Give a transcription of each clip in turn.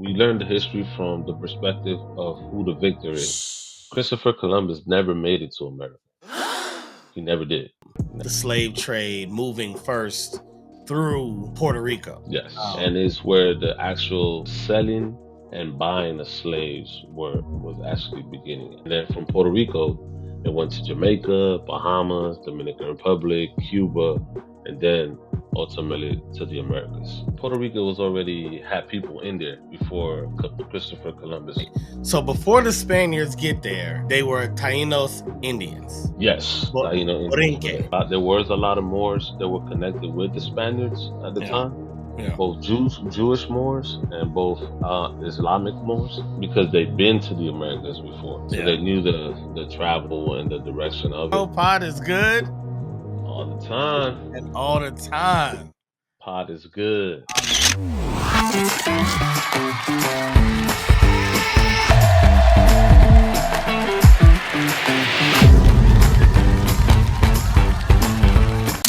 We learn the history from the perspective of who the victor is. Christopher Columbus never made it to America. He never did. The slave trade moving first through Puerto Rico. Yes. And it's where the actual selling and buying of slaves was actually beginning. And then from Puerto Rico, it went to Jamaica, Bahamas, Dominican Republic, Cuba, and then ultimately to the Americas. Puerto Rico was already had people in there before Christopher Columbus. So before the Spaniards get there, they were Tainos Indians. Yes, Taino Indians. There was a lot of Moors that were connected with the Spaniards at the time. Yeah. Both Jewish Moors and both Islamic Moors, because they'd been to the Americas before, so they knew the travel and the direction of it. Oh, pot is good All the time. and all the time. Pot is good.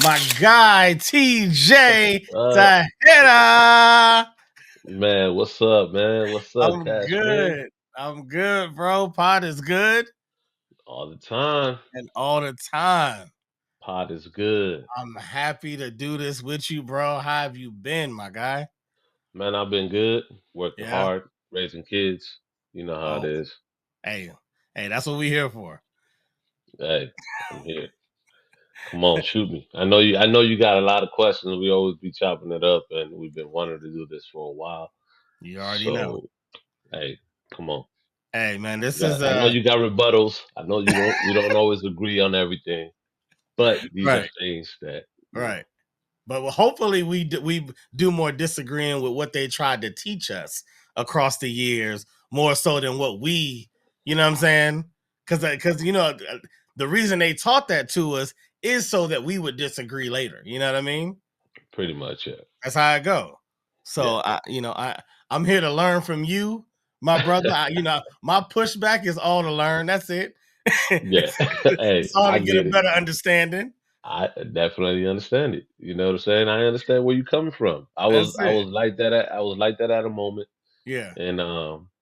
My guy TJ Tejeda. Man, what's up, man? What's up, I'm Cash, good. man? I'm good, bro. Pot is good. All the time. And all the time. Pot is good. I'm happy to do this with you, bro. How have you been, my guy? Man, I've been good. Working hard, raising kids. You know how it is. Hey, that's what we're here for. Hey, I'm here. Come on, shoot me. I know you got a lot of questions. We always be chopping it up, and we've been wanting to do this for a while. You already know. Hey, come on. Hey, man, I know you got rebuttals. I know we don't always agree on everything, but these are things that right. But hopefully we do more disagreeing with what they tried to teach us across the years, more so than what we, you know what I'm saying? Because you know the reason they taught that to us is so that we would disagree later. You know what I mean? Pretty much, yeah. That's how I go. So I'm here to learn from you, my brother. My pushback is all to learn. That's it. Yeah. Hey, it's all to get a better understanding. I definitely understand it. You know what I'm saying? I understand where you're coming from. I was like that at a moment. Yeah. And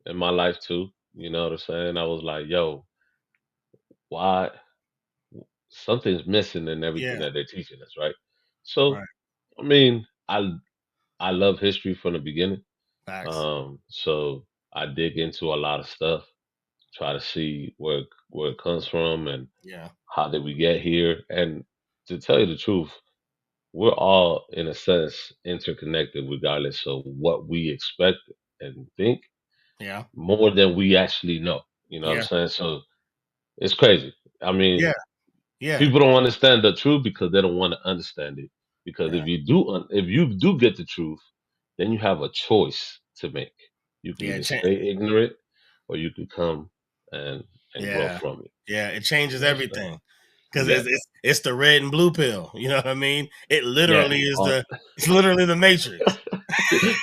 in my life too. You know what I'm saying? I was like, yo, why something's missing in everything that they're teaching us, right? So I mean, I love history from the beginning. So I dig into a lot of stuff, try to see where it comes from and how did we get here. And to tell you the truth, we're all in a sense interconnected regardless of what we expect and think. Yeah. More than we actually know. You know what I'm saying? So it's crazy. I mean, people don't understand the truth because they don't want to understand it. Because if you do get the truth, then you have a choice to make. You can either stay ignorant or you can come and grow from it. Yeah, it changes everything. Because it's the red and blue pill. You know what I mean? It literally it's literally the Matrix.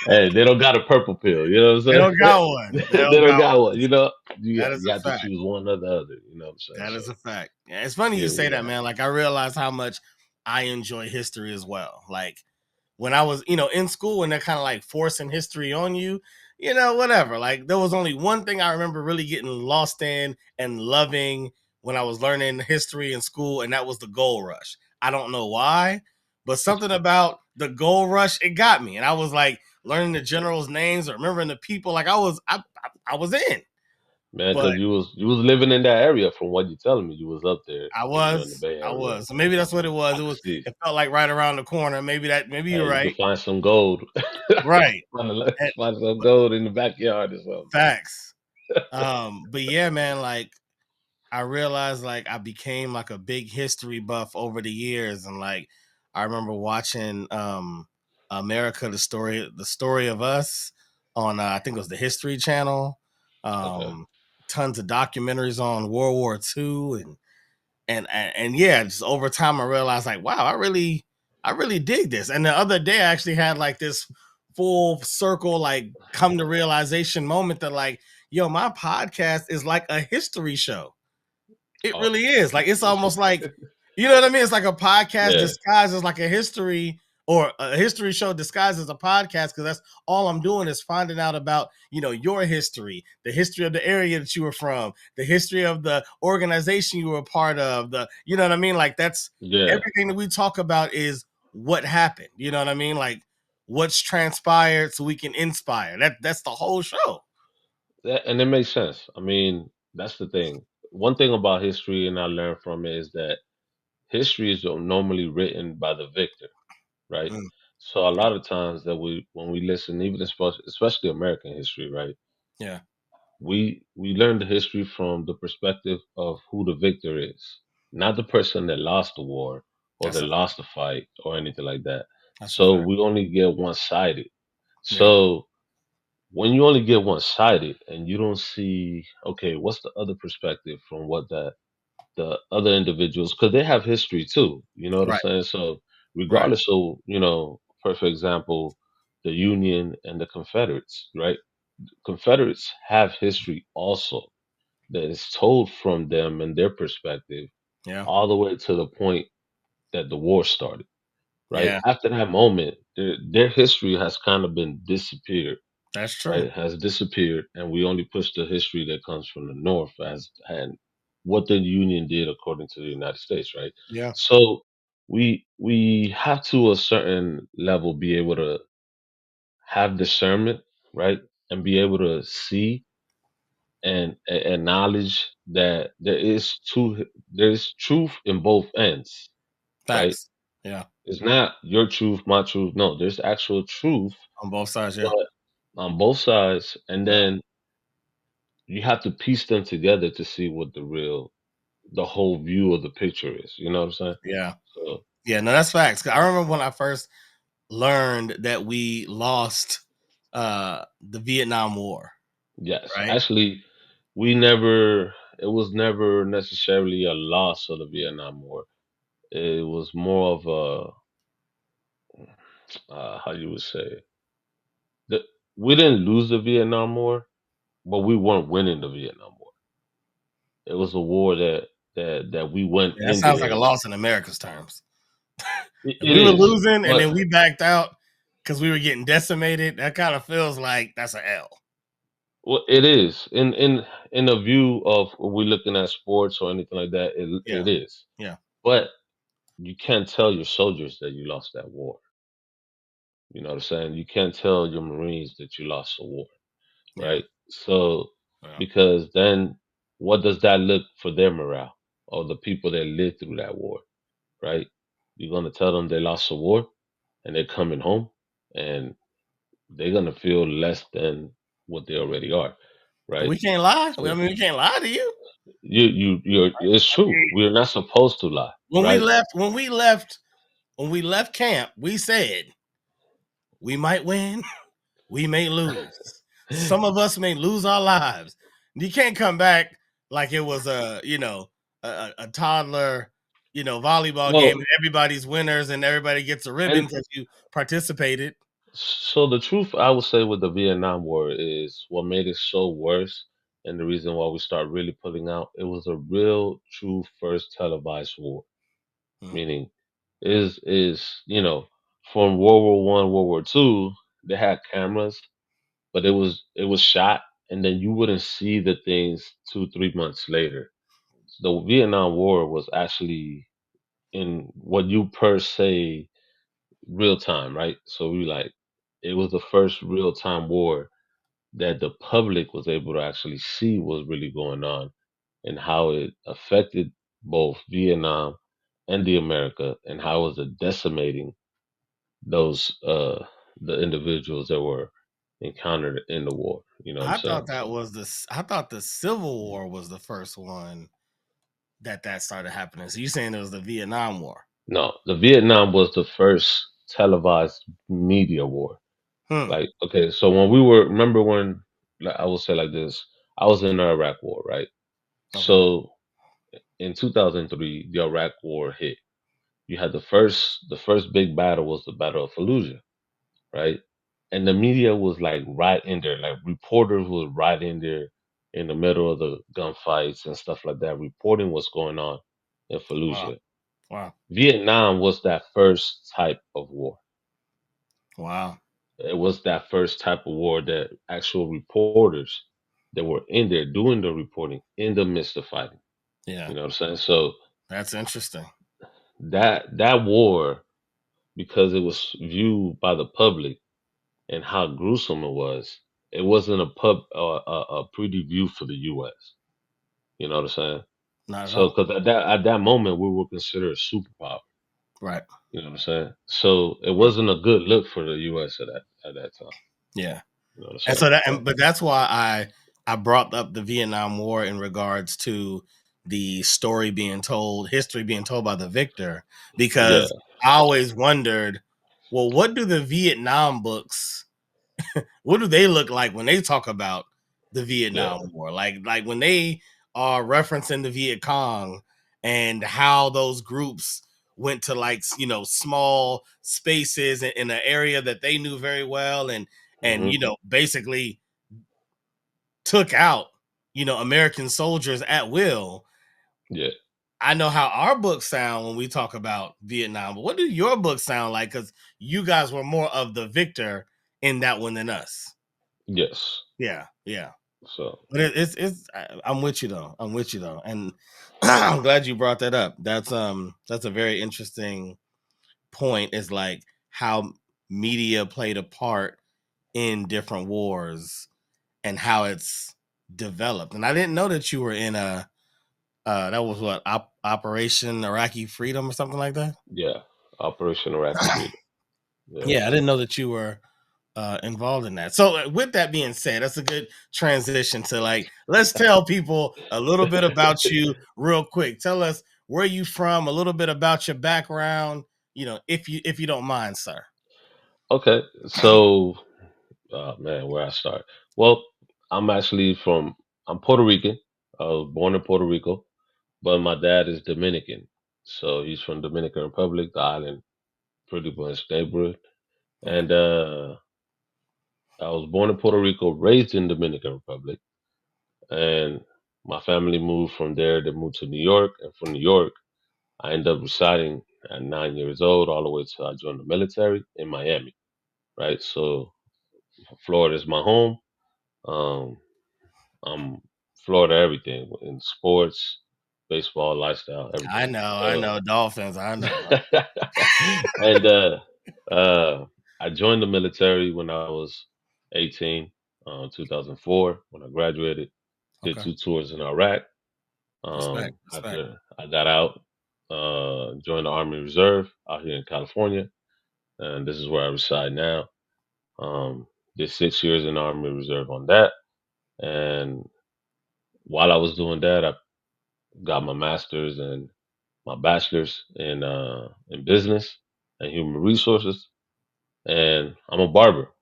Hey, they don't got a purple pill. You know what I'm saying? They don't got one. They don't got one. You know, you got to fact. choose one or the other. You know what I'm saying? That is a fact. Yeah, it's funny you say that, man. Like I realize how much I enjoy history as well. Like when I was, in school and they're kind of like forcing history on you, whatever. Like there was only one thing I remember really getting lost in and loving when I was learning history in school, and that was the gold rush. I don't know why, but something about the gold rush, it got me. And I was like learning the generals' names or remembering the people. Like I was in. Man, because you was living in that area from what you're telling me. You was up there. I was. In the Bay Area. So maybe that's what it was. It felt like right around the corner. Maybe you're right. You could find some gold. Right. Find some gold in the backyard or something. Facts. But yeah, man, like I realized like I became like a big history buff over the years. And like I remember watching America, the story of us on I think it was the History Channel. Tons of documentaries on World War II and yeah, just over time I realized like, wow, I really dig this. And the other day I actually had like this full circle, like come to realization moment that like, yo, my podcast is like a history show. It really is. Like it's almost like, you know what I mean? It's like a podcast disguised as like a history or a history show disguised as a podcast, because that's all I'm doing is finding out about, your history, the history of the area that you were from, the history of the organization you were a part of, you know what I mean? Like, that's Yeah, everything that we talk about is what happened. You know what I mean? Like, what's transpired so we can inspire. That's the whole show. and it makes sense. I mean, that's the thing. One thing about history, and I learned from it, is that history is normally written by the victor, right? Mm, So a lot of times that when we listen, even especially American history, right? yeah, We learn the history from the perspective of who the victor is, not the person that lost the war or that's that a lost the fight or anything like that. that's a So fact. we only get one sided. Yeah, So when you only get one sided and you don't see, okay, what's the other perspective from what the other individuals, because they have history too. You know what I'm right, saying? So right, regardless of, for example, the Union and the Confederates, right? Confederates have history also that is told from them and their perspective yeah, all the way to the point that the war started, right? yeah. After that moment, their history has kind of been disappeared, That's true. right? Has disappeared, and we only push the history that comes from the North as and what the Union did according to the United States, right? Yeah, So we have to a certain level be able to have discernment, right? And be able to see and acknowledge that there's truth in both ends, right? facts. Yeah, It's not your truth, my truth. No, there's actual truth, on both sides. Yeah, but on both sides, and yeah, then you have to piece them together to see what the whole view of the picture is. You know what I'm saying? yeah, So yeah. No, that's facts. 'Cause I remember when I first learned that we lost the Vietnam War. yes, Right. actually, we never. It was never necessarily a loss of the Vietnam War. It was more of a how you would say the, we didn't lose the Vietnam War, but we weren't winning the Vietnam War. It was a war that we went Yeah, that in sounds like a there. loss in America's terms. If It we were is, losing and but then we backed out because we were getting decimated, that kind of feels like that's an L. well, it is in the view of we looking at sports or anything like that. It Yeah, is, yeah, but you can't tell your soldiers that you lost that war. You know what I'm saying? You can't tell your Marines that you lost a war, yeah, right? So yeah. because then what does that look for their morale or the people that lived through that war, right? You're gonna tell them they lost a war and they're coming home and they're gonna feel less than what they already are, But right? we can't lie. I So mean, we can't lie to you. you're it's true. We're not supposed to lie, When we right? left, when we left, when we left camp, we said we might win, we may lose. Some of us may lose our lives. You can't come back like it was a toddler, volleyball game Well, and everybody's winners and everybody gets a ribbon and because you participated. so the truth I would say with the Vietnam War is what made it so worse, and the reason why we start really pulling out. It was a real, true first televised war. Mm, Meaning, is from World War I, World War II, they had cameras, but it was shot, and then you wouldn't see the things 2 3 months later. The Vietnam War was actually in what you per se real time, right? So we like it was the first real time war that the public was able to actually see was really going on and how it affected both Vietnam and the America and how it was decimating those the individuals that were encountered in the war. You know what I'm I thought saying? that So was I thought the Civil War was the first one that started happening. So you saying it was the Vietnam War? no, the Vietnam was the first televised media war. Hmm. Like, okay, so when we were remember when like, I will say like this, I was in the Iraq War, right? Okay. So in 2003, the Iraq War hit. You had the first big battle was the Battle of Fallujah, right? And the media was like right in there, like reporters was right in there in the middle of the gunfights and stuff like that, reporting what's going on in Wow. Fallujah. Wow. Vietnam was that first type of war. Wow. It was that first type of war that actual reporters that were in there doing the reporting in the midst of fighting. Yeah. You know what I'm saying? So That's interesting. that war, because it was viewed by the public and how gruesome it wasn't a pretty view for the U.S. You know what I'm saying? Not at So all. because at that moment we were considered a superpower. Right. You know what I'm saying? So it Mm. wasn't a good look for the U.S. at that time. Yeah. You know what I'm And saying? so that, So but that's why I brought up the Vietnam War in regards to the story being told, history being told by the victor, yeah. because I always wondered, well, what do the Vietnam books, what do they look like when they talk about the Yeah. Vietnam War? Like when they are referencing the Viet Cong and how those groups went to, like, small spaces in an area that they knew very well, and Hmm. basically took out American soldiers at will. Yeah. I know how our books sound when we talk about Vietnam, but what do your books sound like? Because you guys were more of the victor in that one than us. Yes. Yeah, yeah. So But I'm with you though. I'm with you though, and I'm glad you brought that up. That's a very interesting point. Is like how media played a part in different wars and how it's developed. And I didn't know that you were in a that was what, Operation Iraqi Freedom or something like that. yeah, Operation Iraqi Freedom. Yeah. Yeah, I didn't know that you were involved in that. So, with that being said, that's a good transition to, like, let's tell people a little bit about you real quick. Tell us where you from, a little bit about your background, if you don't mind, sir. Okay. So, man, where I start? Well, I'm actually I'm Puerto Rican. I was born in Puerto Rico, but my dad is Dominican. So he's from Dominican Republic, the island, pretty much neighborhood. Okay. And I was born in Puerto Rico, raised in Dominican Republic, and my family moved from there. They moved to New York, and from New York, I ended up residing at 9 years old all the way till I joined the military in Miami. Right, so Florida is my home. Um, I'm Florida everything in sports, baseball, lifestyle, everything. I So, know Dolphins. I know. and I joined the military when I was 18, 2004. When I graduated, did Okay. 2 tours in Iraq. Respect. Respect. After I got out, joined the Army Reserve out here in California, and this is where I reside now. Did 6 years in the Army Reserve on that, and while I was doing that, I got my master's and my bachelor's in business and human resources, and I'm a barber.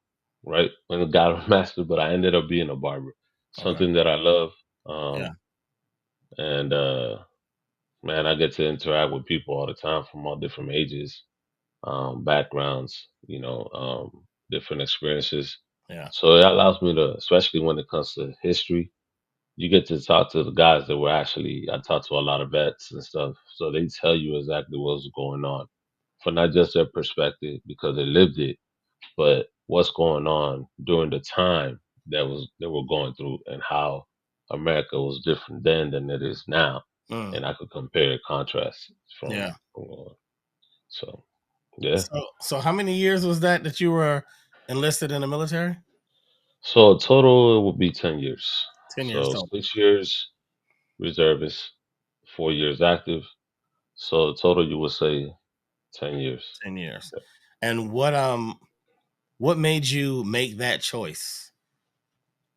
Right, when I got a master, but I ended up being a barber, Okay. something that I love. Yeah. And man, I get to interact with people all the time from all different ages, backgrounds, different experiences. Yeah. So it allows me to, especially when it comes to history, you get to talk to the guys that were actually, I talk to a lot of vets and stuff. So they tell you exactly what's going on from not just their perspective because they lived it, but what's going on during the time that we're going through and how America was different then than it is now. Mm. And I could compare and contrast Yeah. so yeah. So how many years was that you were enlisted in the military? So total it would be 10 years. 10 years So total. 6 years reservist, 4 years active. So total you would say 10 years. 10 years. And what made you make that choice?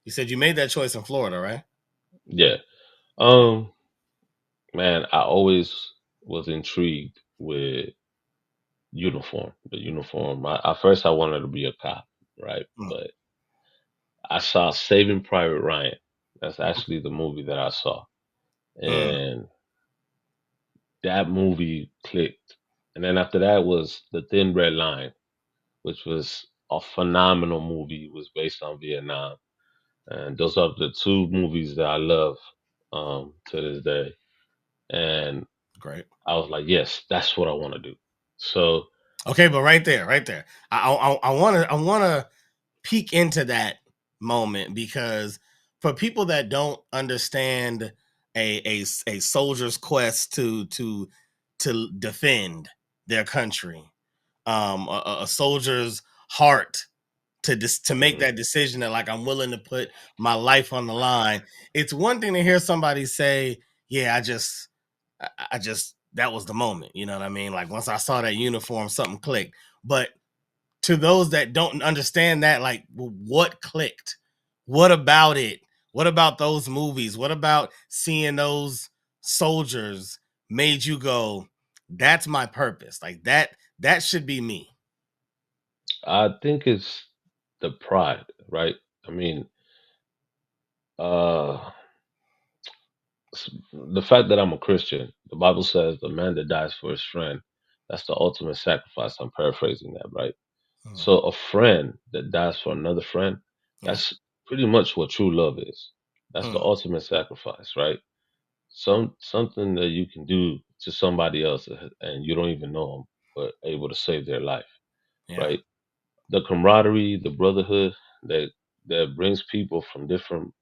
You said you made that choice in Florida, right? Yeah. Yeah. Um Man, I always was intrigued with the uniform. At first I wanted to be a cop, right? Mm, But I saw Saving Private Ryan. That's actually the movie that I saw. mm, And that movie clicked. And then after that was The Thin Red Line, which was a phenomenal movie. It was based on Vietnam. And those are the two movies that I love to this day. And great. I was like, yes, that's what I want to do. So Okay, but right there, right there, I want to peek into that moment, because for people that don't understand a soldier's quest to defend their country, a soldier's heart to make Mhm. that decision that, like, I'm willing to put my life on the line. It's one thing to hear somebody say, "Yeah, I just that was the moment." You know what I mean? Like, once I saw that uniform, something clicked. But to those that don't understand that, like, well, what clicked? What about it? What about those movies? What about seeing those soldiers made you go, "That's my purpose"? Like, that should be me. I think it's the pride, right? I mean, uh, the fact that I'm a Christian, the Bible says the man that dies for his friend, that's the ultimate sacrifice. I'm paraphrasing that, right? Mhm. So a friend that dies for another friend, Yeah. that's pretty much what true love is. That's the Mm. ultimate sacrifice, right? Something that you can do to somebody else and you don't even know them, but able to save their life, Yeah. right? The camaraderie, the brotherhood that brings people from different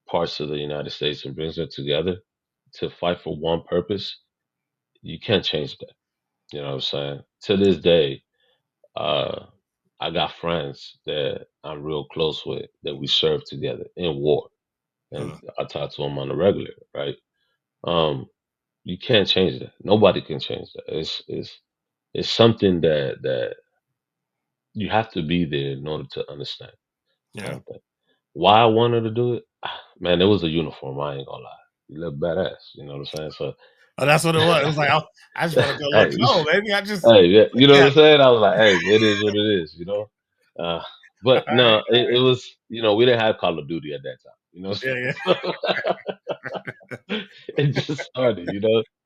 parts of the United States and brings them together to fight for one purpose, you can't change that. You know what I'm saying? To this day, uh, I got friends that I'm real close with that we served together in war, and Mm. I talk to them on the regular, right? Um, you can't change that. Nobody can change that. It's something that you have to be there in order to understand. Yeah. Kind of thing. Why I wanted to do it, man, it was a uniform. I ain't gonna lie. You look badass. You know what I'm saying? So, Oh, that's what it was. It was like, I just want to go look hey, cool, baby. I just hey, yeah, you know what yeah. I'm saying? I was like, hey, it is what it is. Uh, All but right. no, it was. We didn't have Call of Duty at that time. Yeah, yeah. It just started.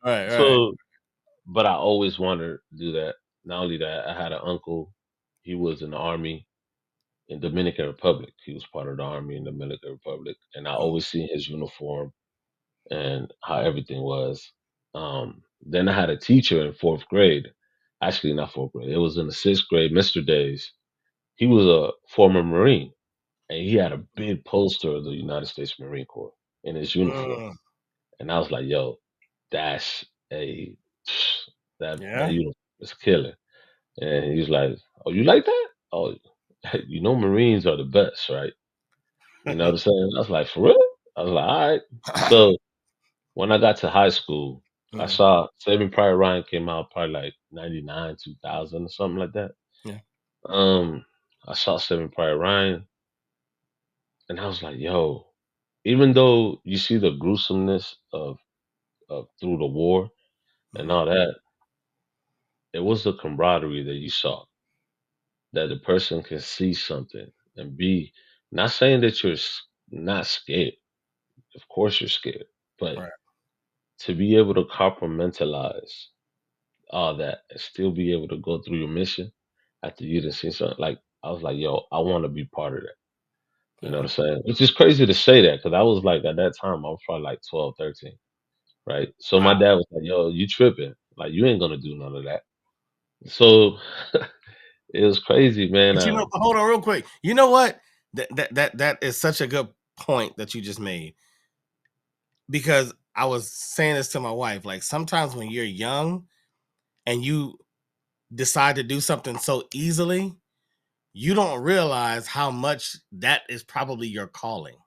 Right, right. So, but I always wanted to do that. Not only that, I had an uncle. He was in the army in Dominican Republic. He was part of the army in Dominican Republic, and I Mm, always seen his uniform and how everything was. Then I had a teacher in fourth grade. Actually, not fourth grade. It was in the sixth grade, Mr. Days. He was a former Marine, and he had a big poster of the United States Marine Corps in his uniform. mm, And I was like, "Yo, that's a that yeah. uniform is killer." And he was like, "Oh, you like that? Oh, Marines are the best, right?" You know what I'm saying? I was like, "For real?" I was like, "All right." So when I got to high school, I Mm, saw Saving Private Ryan came out probably like 99, 2000 or something like that. yeah. Um, I saw Saving Private Ryan and I was like, yo, even though you see the gruesomeness of through the war and Mm, all that, it was the camaraderie that you saw that the person can see something and be not saying that you're not scared. Of course you're scared, but right. to be able to compartmentalize all that and still be able to go through your mission after you done seen something. Like I was like, yo, I want to be part of that. You know Yeah. what I'm saying? Which is crazy to say that because I was like at that time I was probably like 12, 13, right? So my Wow. dad was like, yo, you tripping? Like you ain't gonna do none of that. So it was crazy, man. But but hold on real quick. You know what? That is such a good point that you just made, because I was saying this to my wife. Like, sometimes when you're young and you decide to do something so easily, you don't realize how much that is probably your calling,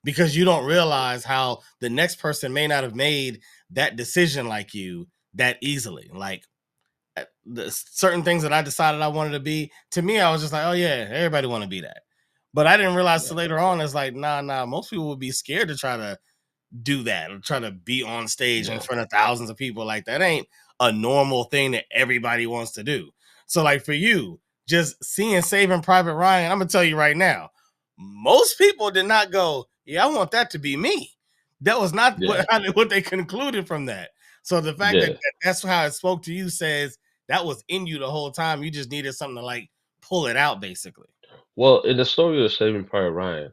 because you don't realize how the next person may not have made that decision like you that easily. Like, the certain things that I decided I wanted to be, to me, I was just like, oh yeah, everybody want to be that. But I didn't realize till later on, it's like, nah, nah, most people would be scared to try to do that or try to be on stage in yeah, front of thousands of people. Like, that ain't a normal thing that everybody wants to do. So, like, for you, just seeing Saving Private Ryan, I'm gonna tell you right now, most people did not go, yeah, I want that to be me. That was not yeah, what they concluded from that. So the fact that yeah. that's how it spoke to you says that was in you the whole time. You just needed something to, like, pull it out, basically. Well, in the story of Saving Private Ryan,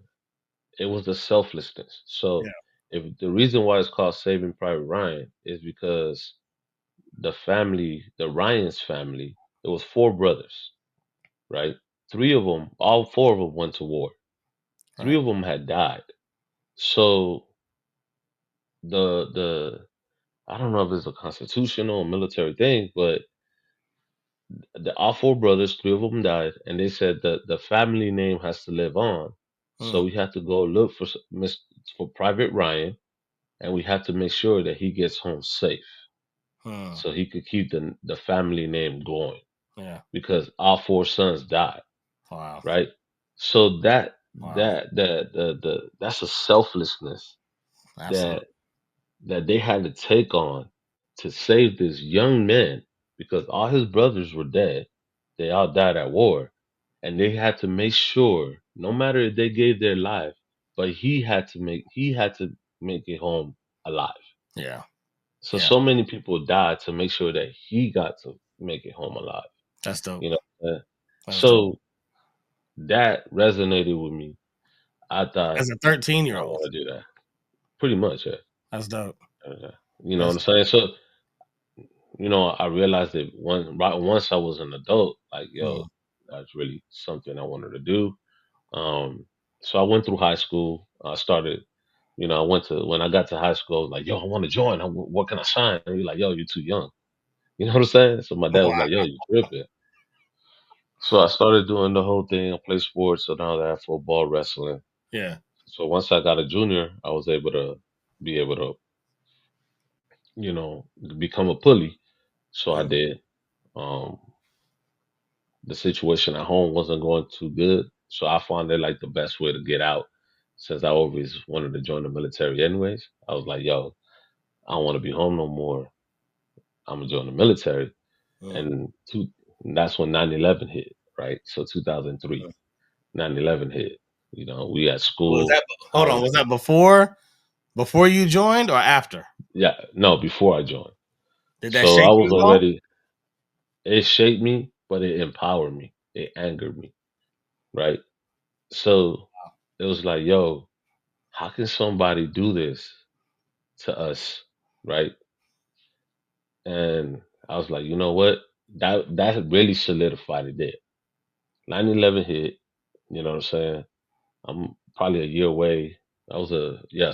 it was the selflessness. Yeah. So if the reason why it's called Saving Private Ryan is because the Ryan's family, it was four brothers, right? Three of them, all four of them went to war. Three Right. of them had died. So the I don't know if it's a constitutional or military thing, but all four brothers, three of them died, and they said that the family name has to live on. So Hmm. we have to go look for for Private Ryan, and we have to make sure that he gets home safe, Hmm. so he could keep the family name going Yeah. because all four sons died, Wow. right? So Wow. that's a selflessness Absolutely. that they had to take on to save this young man because all his brothers were dead. They all died at war. And they had to make sure, no matter if they gave their life, but he had to make it home alive. Yeah. So Yeah. so many people died to make sure that he got to make it home alive. That's dope. You know. That's dope. So that resonated with me. I thought As a 13-year I old. want to do that. Pretty much, yeah. That's dope. You know what That's I'm dope. saying? So I realized that once I was an adult, like, yo, Hmm. that's really something I wanted to do. Um, so I went through high school. I started, I went to when I got to high school, like, yo, I want to join. What can I sign? And he's like, yo, you're too young. You know what I'm saying? So my dad was Wow. like, yo, you tripping. So I started doing the whole thing. I played sports, so now that football, wrestling. Yeah. So once I got a junior, I was able to be able to, you know, become a pulley. So I Hmm. did. Um, the situation at home wasn't going too good. So I found it like the best way to get out since I always wanted to join the military anyways. I was like, yo, I don't want to be home no more. I'm going to join the military. Hmm. And, and that's when 9/11 hit, right? So 2003, 9/11 hit. We at Was school. that I hold on? was, Was that before you joined or after? yeah, no, before I joined. Did that So I shake was you at all? already, it shaped me, but it empowered me. It angered me, right? So it was like, yo, how can somebody do this to us, right? And I was like, you know what? That really solidified it there. 9/11 hit. You know what I'm saying? I'm probably a year away. I was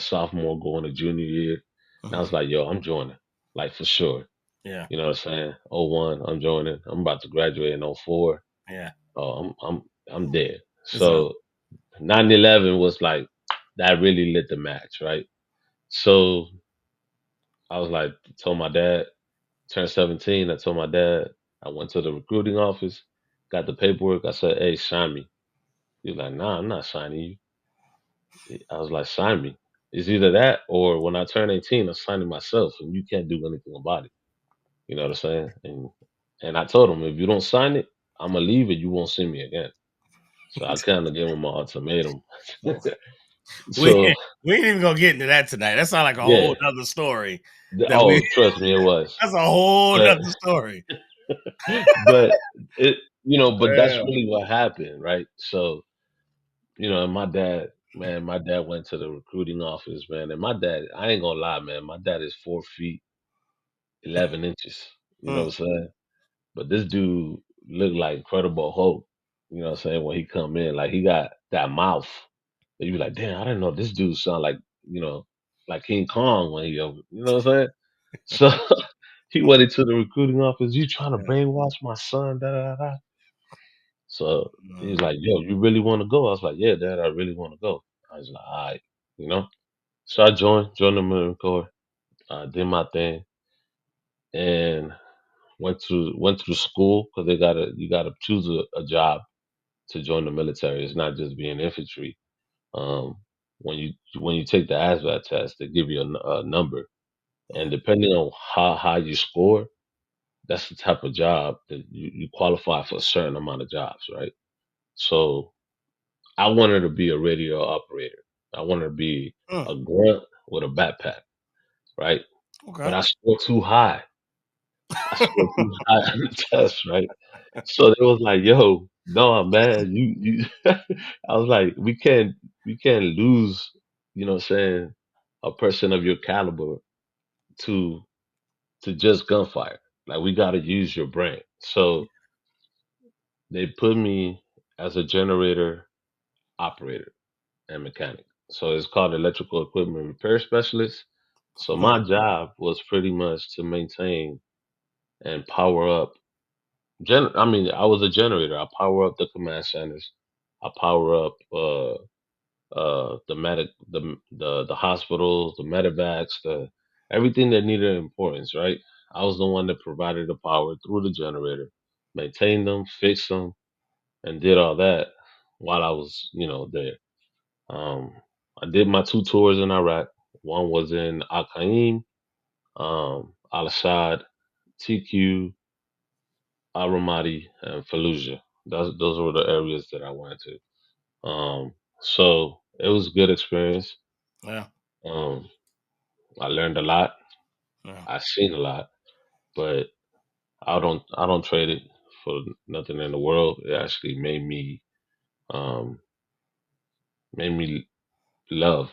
sophomore going to junior year, and I Hmm. was like, yo, I'm joining, like for sure. Yeah. You know what I'm saying? '01, I'm joining. I'm about to graduate in '04. Yeah. Oh, I'm dead. It's a So 9/11 was like that really lit the match, right? So I was like, told my dad, turned 17. I told my dad, I went to the recruiting office, got the paperwork. I said, hey, sign me. He was like, nah, I'm not signing you. I was like, sign me. It's either that or when I turn 18, I'm signing myself and you can't do anything about it. You know what I'm saying? And I told him, if you don't sign it, I'm going to leave and you won't see me again. So I kind of gave him an ultimatum. we So, we ain't even gonna get into that tonight. That sounds like a yeah. whole other story that we. Oh, trust me, it was. That's a whole But other story. but it but that's Yeah. really what happened, right? So, and my dad, man, my dad went to the recruiting office, man, and my dad, I ain't gonna lie, man, my dad is 4 feet 11 inches. You know Hmm. what I'm saying? But this dude looked like Incredible Hulk. You know what I'm saying? When he come in, like he got that mouth. And you be like, damn, I didn't know this dude sound like, you know, like King Kong when he over. You know what I'm saying? So he went into the recruiting office. You trying to Yeah. brainwash my son? Da da da. So he's Mm. like, yo, you really want to go? I was like, yeah, dad, I really want to go. I was like, all right, you know. So I joined the Marine Corps, did my thing, and went through school because you gotta choose a job to join the military. It's not just being infantry. Um, when you take the ASVAB test, they give you a number, and Mm. depending on how high you score, that's the type of job that you qualify for a certain amount of jobs, right? So I wanted to be a radio operator. I wanted to be Mm. a grunt with a backpack, right? But Okay. I scored too high. I scored too high on the test, right? So they was like, "Yo, no, man, you." I was like, "We can't lose." You know, what I'm saying, a person of your caliber to to just gunfire. Like we got to use your brain. So they put me as a generator operator and mechanic. So it's called electrical equipment repair specialist. So Huh. my job was pretty much to maintain and power up. I mean, I was a generator. I power up the command centers. I power up the medic the hospitals, the medevacs, the everything that needed importance. Right. I was the one that provided the power through the generator, maintained them, fixed them, and did all that while I was, there. Um, I did my two tours in Iraq. One was in Al Qaim, Al Assad, TQ, Al Ramadi, and Fallujah. Those were the areas that I went to. So it was a good experience. Yeah. Um, I learned a lot. Yeah. I seen a lot, but I don't trade it for nothing in the world. It actually um made me love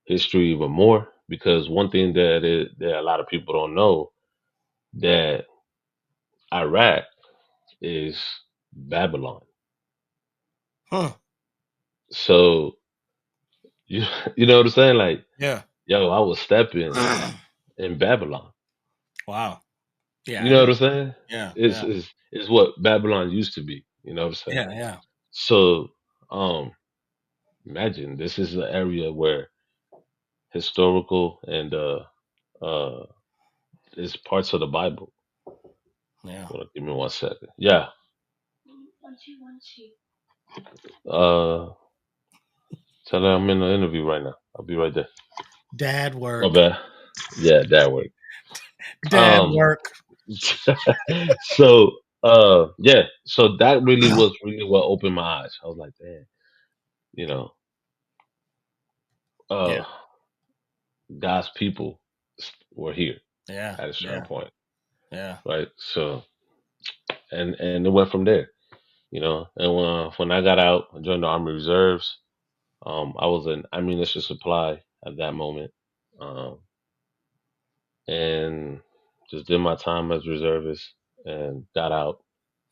history even more because one thing that a lot of people don't know that Iraq is Babylon. Huh. So you you know what I'm saying? Like, Yeah. yo, I was stepping in Babylon. Wow. Yeah, You I know know. what I'm saying? Yeah. It's Yeah. is is what Babylon used to be. You know what I'm saying? Yeah. Yeah. So um imagine this is an area where historical and uh is parts of the Bible. Yeah. Hold on, give me 1 second. Yeah. Uh Tell her I'm in an interview right now. I'll be right there. Dad My work. bad. Yeah, that work. Dad Um work. so yeah, so that really was really what opened my eyes. I was like, damn, you know, Yeah. uh God's people were here Yeah. at a certain Yeah. point, Yeah. right? So and it went from there, And when I got out, I joined the Army Reserves. I was an ammunition supply at that moment, um, and just did my time as reservist and got out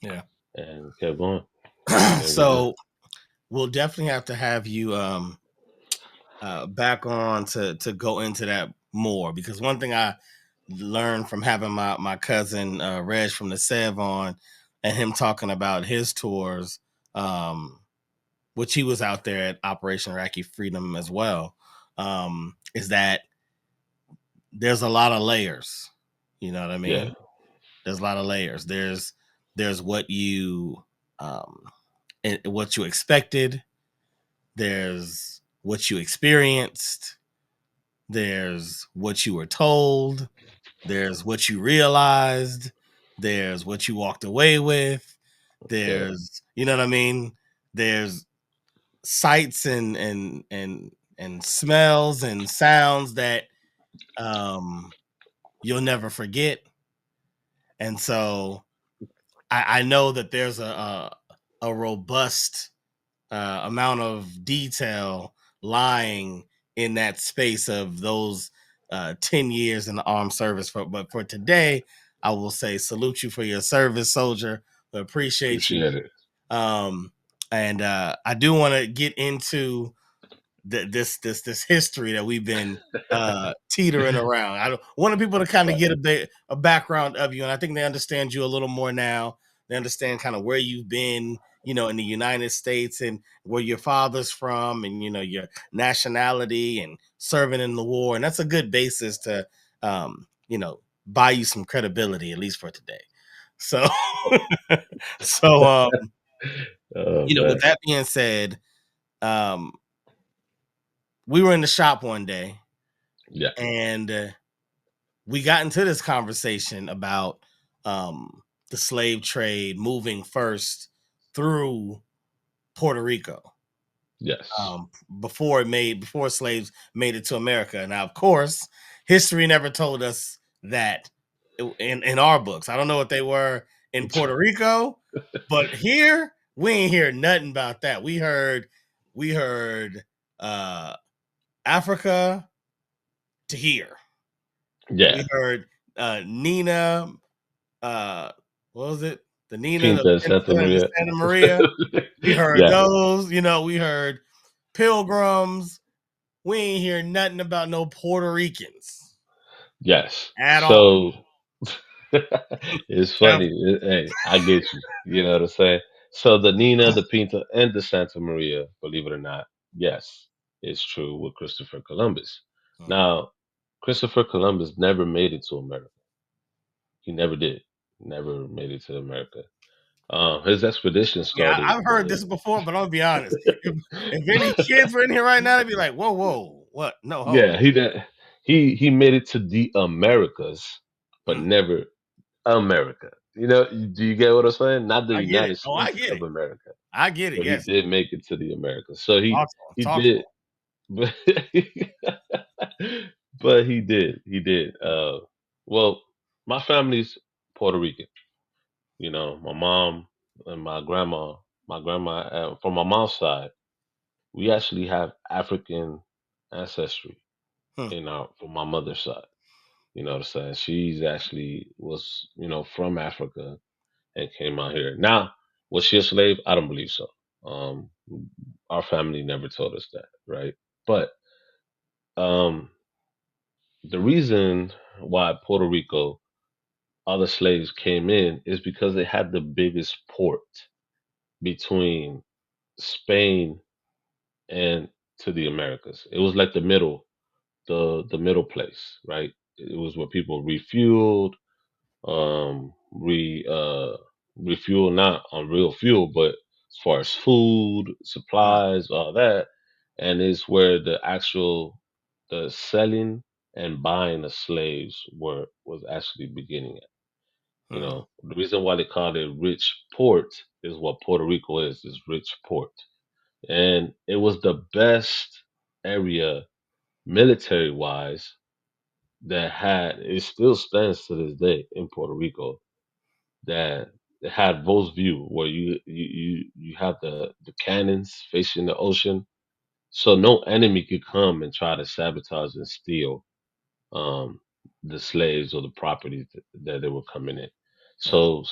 Yeah. and kept going. And it was good. So we'll definitely have to have you back on to go into that more, because one thing I learned from having my cousin Reg from the Sev on, and him talking about his tours, um, which he was out there at Operation Iraqi Freedom as well, is that there's a lot of layers. You know what I Yeah, mean? There's a lot of layers. There's what you what you expected. There's what you experienced. There's what you were told. There's what you realized. There's what you walked away with. yeah, There's, you know what I mean? There's sights and smells and sounds that um you'll never forget. And so I know that there's a robust amount of detail lying in that space of those 10 years in the armed service. But for today, I will say salute you for your service, soldier. We appreciate you. appreciate it. Um, and I do want to get into this history that we've been teetering around. I don't want people to kind of Right. get a background of you, and I think they understand you a little more now. They understand kind of where you've been, in the United States, and where your father's from, and your nationality and serving in the war, and that's a good basis to, buy you some credibility, at least for today. So, so Oh with man. that being said, um, we were in the shop one day, Yeah. and we got into this conversation about the slave trade moving first through Puerto Rico, Yes. before slaves made it to America. Now, of course, history never told us that in our books. I don't know what they were in Puerto Rico, but here we ain't hear nothing about that. We heard uh, Africa to here. Yeah. We heard Nina what was it? The Nina, the Pinta and Santa Pinta, and the Maria. Santa Maria. We heard Yeah. those. We heard Pilgrims. We ain't hear nothing about no Puerto Ricans Yes. at all. So it's Never. funny. Hey, I get you. You know what I'm saying? So the Nina, the Pinta, and the Santa Maria, believe it or not, yes, it's true with Christopher Columbus. Mhm. Now, Christopher Columbus never made it to America. He never did. Never made it to America. His expedition Yeah, started I've heard in this before, but I'll be honest. If any kids were in here right now, they'd be like, "Whoa, whoa, what? No, hold yeah, he made it to the Americas, but on." never America. You know, do you get what I'm saying? Not the I get it. United Oh, I States get of it. America, I get it. but he Yes. did make it to the Americas. So he Talk to him. he Talk to did, him. but but he did. Well, my family's Puerto Rican. You know, my mom and my grandma from my mom's side, we actually have African ancestry Hmm. in our from my mother's side. You know what I'm saying? She's actually was, from Africa and came out here. Now, was she a slave? I don't believe so. Um, our family never told us that, right? But um, the reason why Puerto Rico, all the slaves came in is because they had the biggest port between Spain and to the Americas. It was like the middle place, right? It was where people refueled, we refuel not on real fuel, but as far as food, Right. supplies, all that, and it's where the selling and buying of slaves was actually beginning at. Hmm. The reason why they call it rich port is what Puerto Rico is rich port. And it was the best area military wise that had it still stands to this day in Puerto Rico that had both view where you have the cannons facing the ocean, so no enemy could come and try to sabotage and steal um the slaves or the property that they were coming in. Hmm. So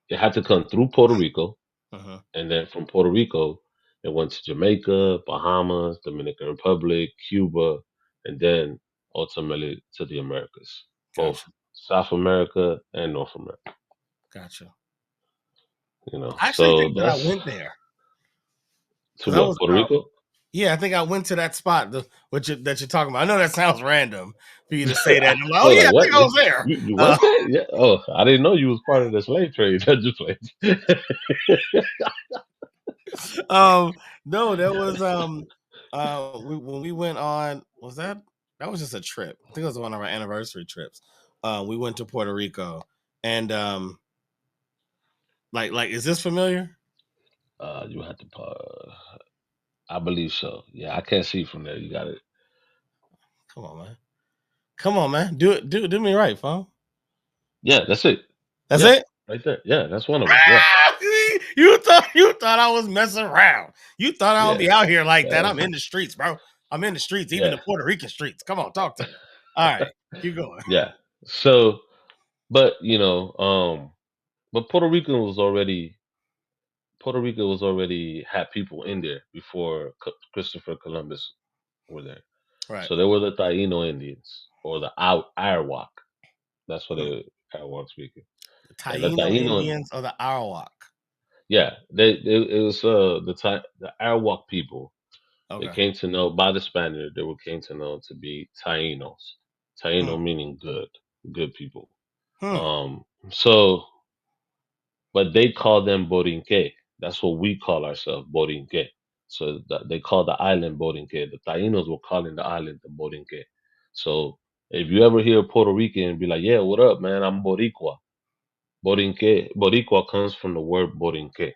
it had to come through Puerto Rico, Hmm. and then from Puerto Rico it went to Jamaica, Bahamas, Dominican Republic, Cuba, and then ultimately to the Americas, both Gotcha. South America and North America. Gotcha. I actually So think that I that's went there to because I what was. Puerto Rico. Yeah, I think I went to that spot that you're talking about. I know that sounds random for you to say that. I'm like, I oh was yeah, like, I what? think I was there. You went there? Yeah. Oh, I didn't know you was part of the slave trade. That just played. Um, no, that was when we went on. Was that was just a trip? I think it was one of our anniversary trips. We went to Puerto Rico, and like, is this familiar? You had to. I believe so. Yeah, I can't see from there. You got it. Come on, man. Come on, man. Do me right, phone. Yeah, that's it. That's Yeah, it. right there. Yeah, that's one of them. Yeah, You thought I was messing around. You thought I would yeah, be out here like that. yeah, I'm in the streets, bro. I'm in the streets, even yeah, the Puerto Rican streets. Come on, talk to me. All right, keep going. yeah. So, but but Puerto Rico was already had people in there before Christopher Columbus were there. Right. So there were the Taino Indians or the Arawak. That's what Hmm. they Arawak speaking. The And the Taino Taino, Indians or the Arawak. yeah, it was the Arawak people. They Okay. came to know by the Spaniard. They were came to know to be Tainos. Hmm. Taino meaning good people. Hmm. Um, so but they call them Borinque. That's what we call ourselves, Borinque. So they call the island Borinque. The Tainos were calling the island the Borinque. So if you ever hear Puerto Rican be like, "Yeah, what up, man? I'm Boricua." Boricua comes from the word Borinque.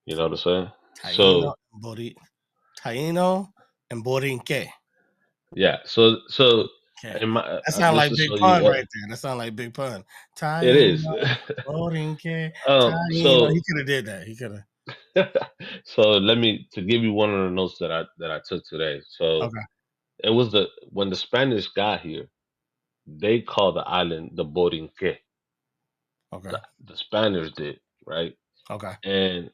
You know what I'm saying? Taino So and Taino and Borinque. yeah, so Okay. in my That sounds just like to Big show Pun you, right there. That sound like Big Pun. it Taino, is. Borinque, Taino. So He could have did that. He could have. so let me to give you one of the notes that I took today. So Okay. it was when the Spanish got here, they called the island the Borinque. Okay. The Spaniards did, right? Okay. And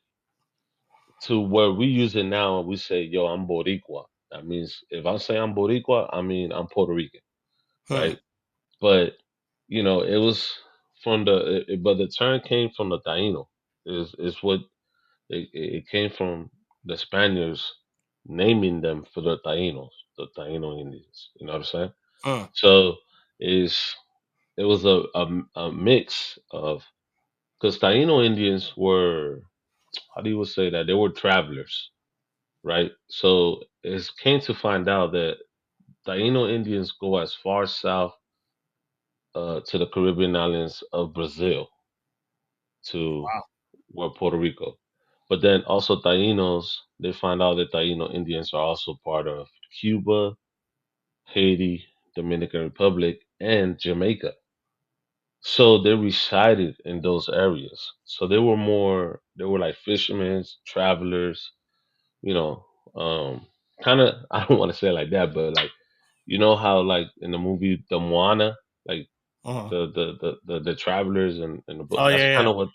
to where we use it now, we say, "Yo, I'm Boricua." That means if I say I'm Boricua, I mean I'm Puerto Rican, Hmm. right? But it was from but the term came from the Taino. Is what it came from the Spaniards naming them for the Tainos, the Taino Indians. You know what I'm saying? Hmm. So is it was a mix of because Taino Indians were, how do you say that, they were travelers, right? So it came to find out that Taino Indians go as far south to the Caribbean islands of Brazil to Wow. where Puerto Rico. But then also Tainos, they find out that Taino Indians are also part of Cuba, Haiti, Dominican Republic, and Jamaica. So they resided in those areas. So they were like fishermen, travelers, you know, kind of, I don't want to say it like that, but like, how like in the movie The Moana, like Uh-huh. the travelers and the book, Oh that's yeah, kind yeah. of what,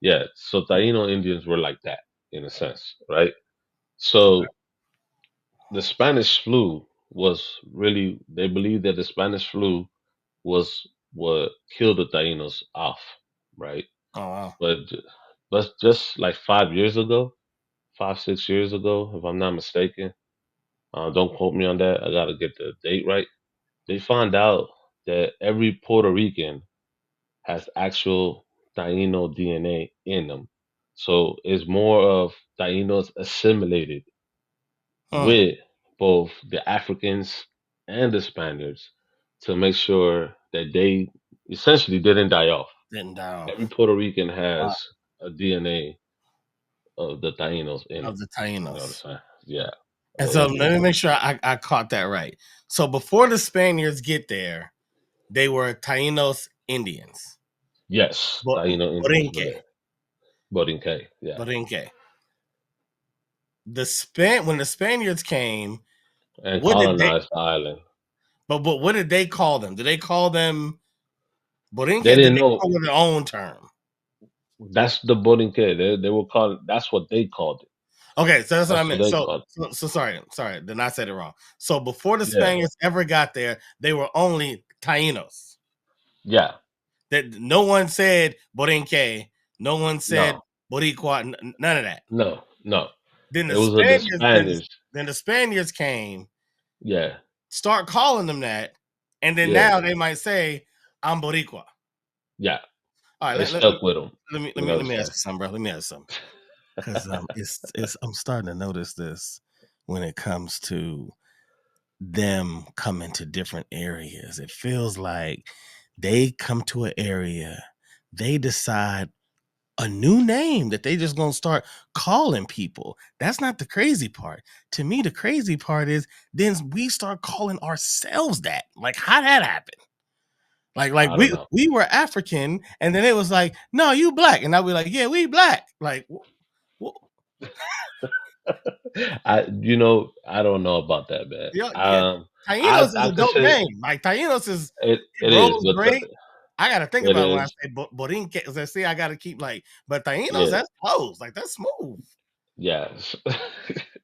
yeah. So Taino Indians were like that in a sense, right? Okay. So the Spanish flu was really, they believe that the Spanish flu was what killed the Tainos off, right? Oh wow. But just like 5 years ago, 5 6 years ago, if I'm not mistaken, don't quote me on that. I gotta get the date right. They found out that every Puerto Rican has actual Taino DNA in them. So it's more of Tainos assimilated Hmm. with both the Africans and the Spaniards to make sure that they essentially didn't die off. Didn't die Every off. Puerto Rican Wow. has a DNA of the Tainos in them. Of the You know what I'm Tainos. saying? Yeah, And or so let me Indians. make sure I caught that right. So before the Spaniards get there, they were Tainos Indians. Yes, Bo- Taino Indians were Borinque. there. Borinque, yeah. Borinque. When the Spaniards came, And what did they colonized the island. but what did they call them? Did they call them Borinque? They Or did didn't they know call it their own term? that's the Borinque. They were called, that's what they called it. Okay, so that's what I That's what meant. they So, called it. so, so sorry, then I said it wrong. So before the Yeah, Spaniards ever got there, they were only Tainos. yeah. That no one said Borinque, no one said No, Boricua, none of that. no, no. Then It the was the Spaniards, Spaniards. then the Spaniards came, Yeah, start calling them that, and then yeah, now they might say, "I'm Boricua." yeah. All right, They stuck with them. You know what let I'm me ask saying? you something, bro. Let me ask you something because it's I'm starting to notice this when it comes to them coming to different areas. It feels like they come to an area, they decide a new name that they just gonna start calling people. That's not the crazy part. To me, the crazy part is then we start calling ourselves that. Like, how that happened? Like I don't know. we were African, and then it was like, no, you black, and I'll be like, yeah, we black. Like, I don't know about that, man. yeah, Tainos is I a could dope say name. Like Tainos is it it is, rolls but great. I gotta think it about it when I is, say Borinque, because I see I gotta keep like, but Tainos, yeah, that's close. Like that's smooth. yeah.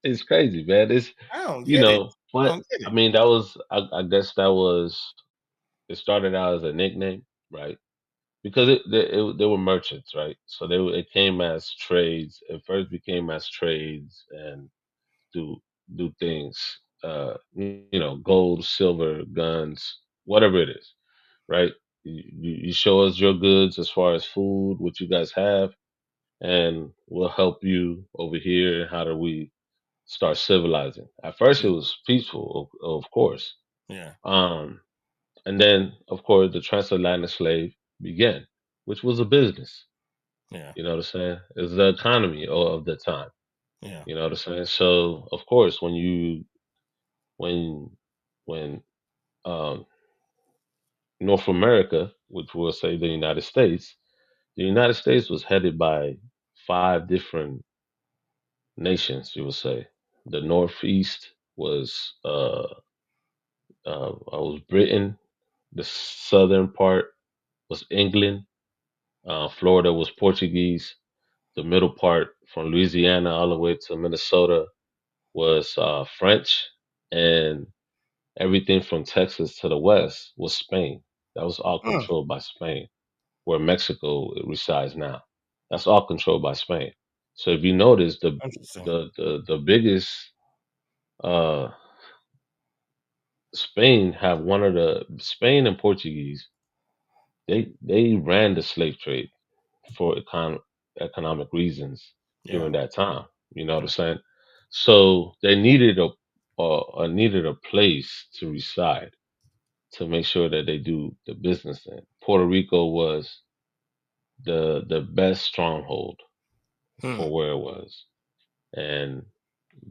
It's crazy, man. It's I don't get it. I but don't get I it. mean, that was, I guess that was, it started out as a nickname, right? Because they were merchants, right? So it came as trades. It first became as trades and do do things, gold, silver, guns, whatever it is, right? You show us your goods as far as food, what you guys have, and we'll help you over here. And how do we start civilizing? At first, it Yeah, was peaceful, of course, yeah, um, and then of course the transatlantic slave began, which was a business. yeah, You know what I'm saying? It's the economy of the time. yeah, You know what I'm saying? So of course, when when North America, which we'll say the United States was headed by five different nations. You would say the Northeast was Britain, the southern part was England, Florida was Portuguese. The middle part from Louisiana all the way to Minnesota was French, and everything from Texas to the west was Spain. That was all Hmm. controlled by Spain, where Mexico resides now. That's all controlled by Spain. So if you notice, Interesting. the biggest uh, Spain have one of the Spain and Portuguese. They ran the slave trade for economic reasons Yeah. during that time. You know what I'm saying? So they needed needed a place to reside to make sure that they do the business in. Puerto Rico was the best stronghold Hmm. for where it was, and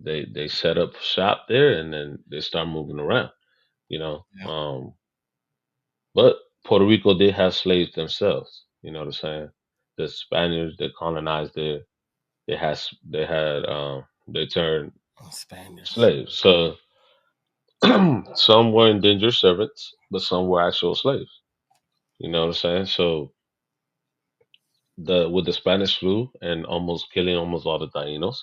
they set up shop there, and then they start moving around. You know, Yeah. but Puerto Rico did have slaves themselves. You know what I'm saying? The Spaniards that colonized there, they turned Oh, Spaniards. slaves. So some were indentured servants, but some were actual slaves. You know what I'm saying? So the with the Spanish flu and almost killing almost all the Tainos,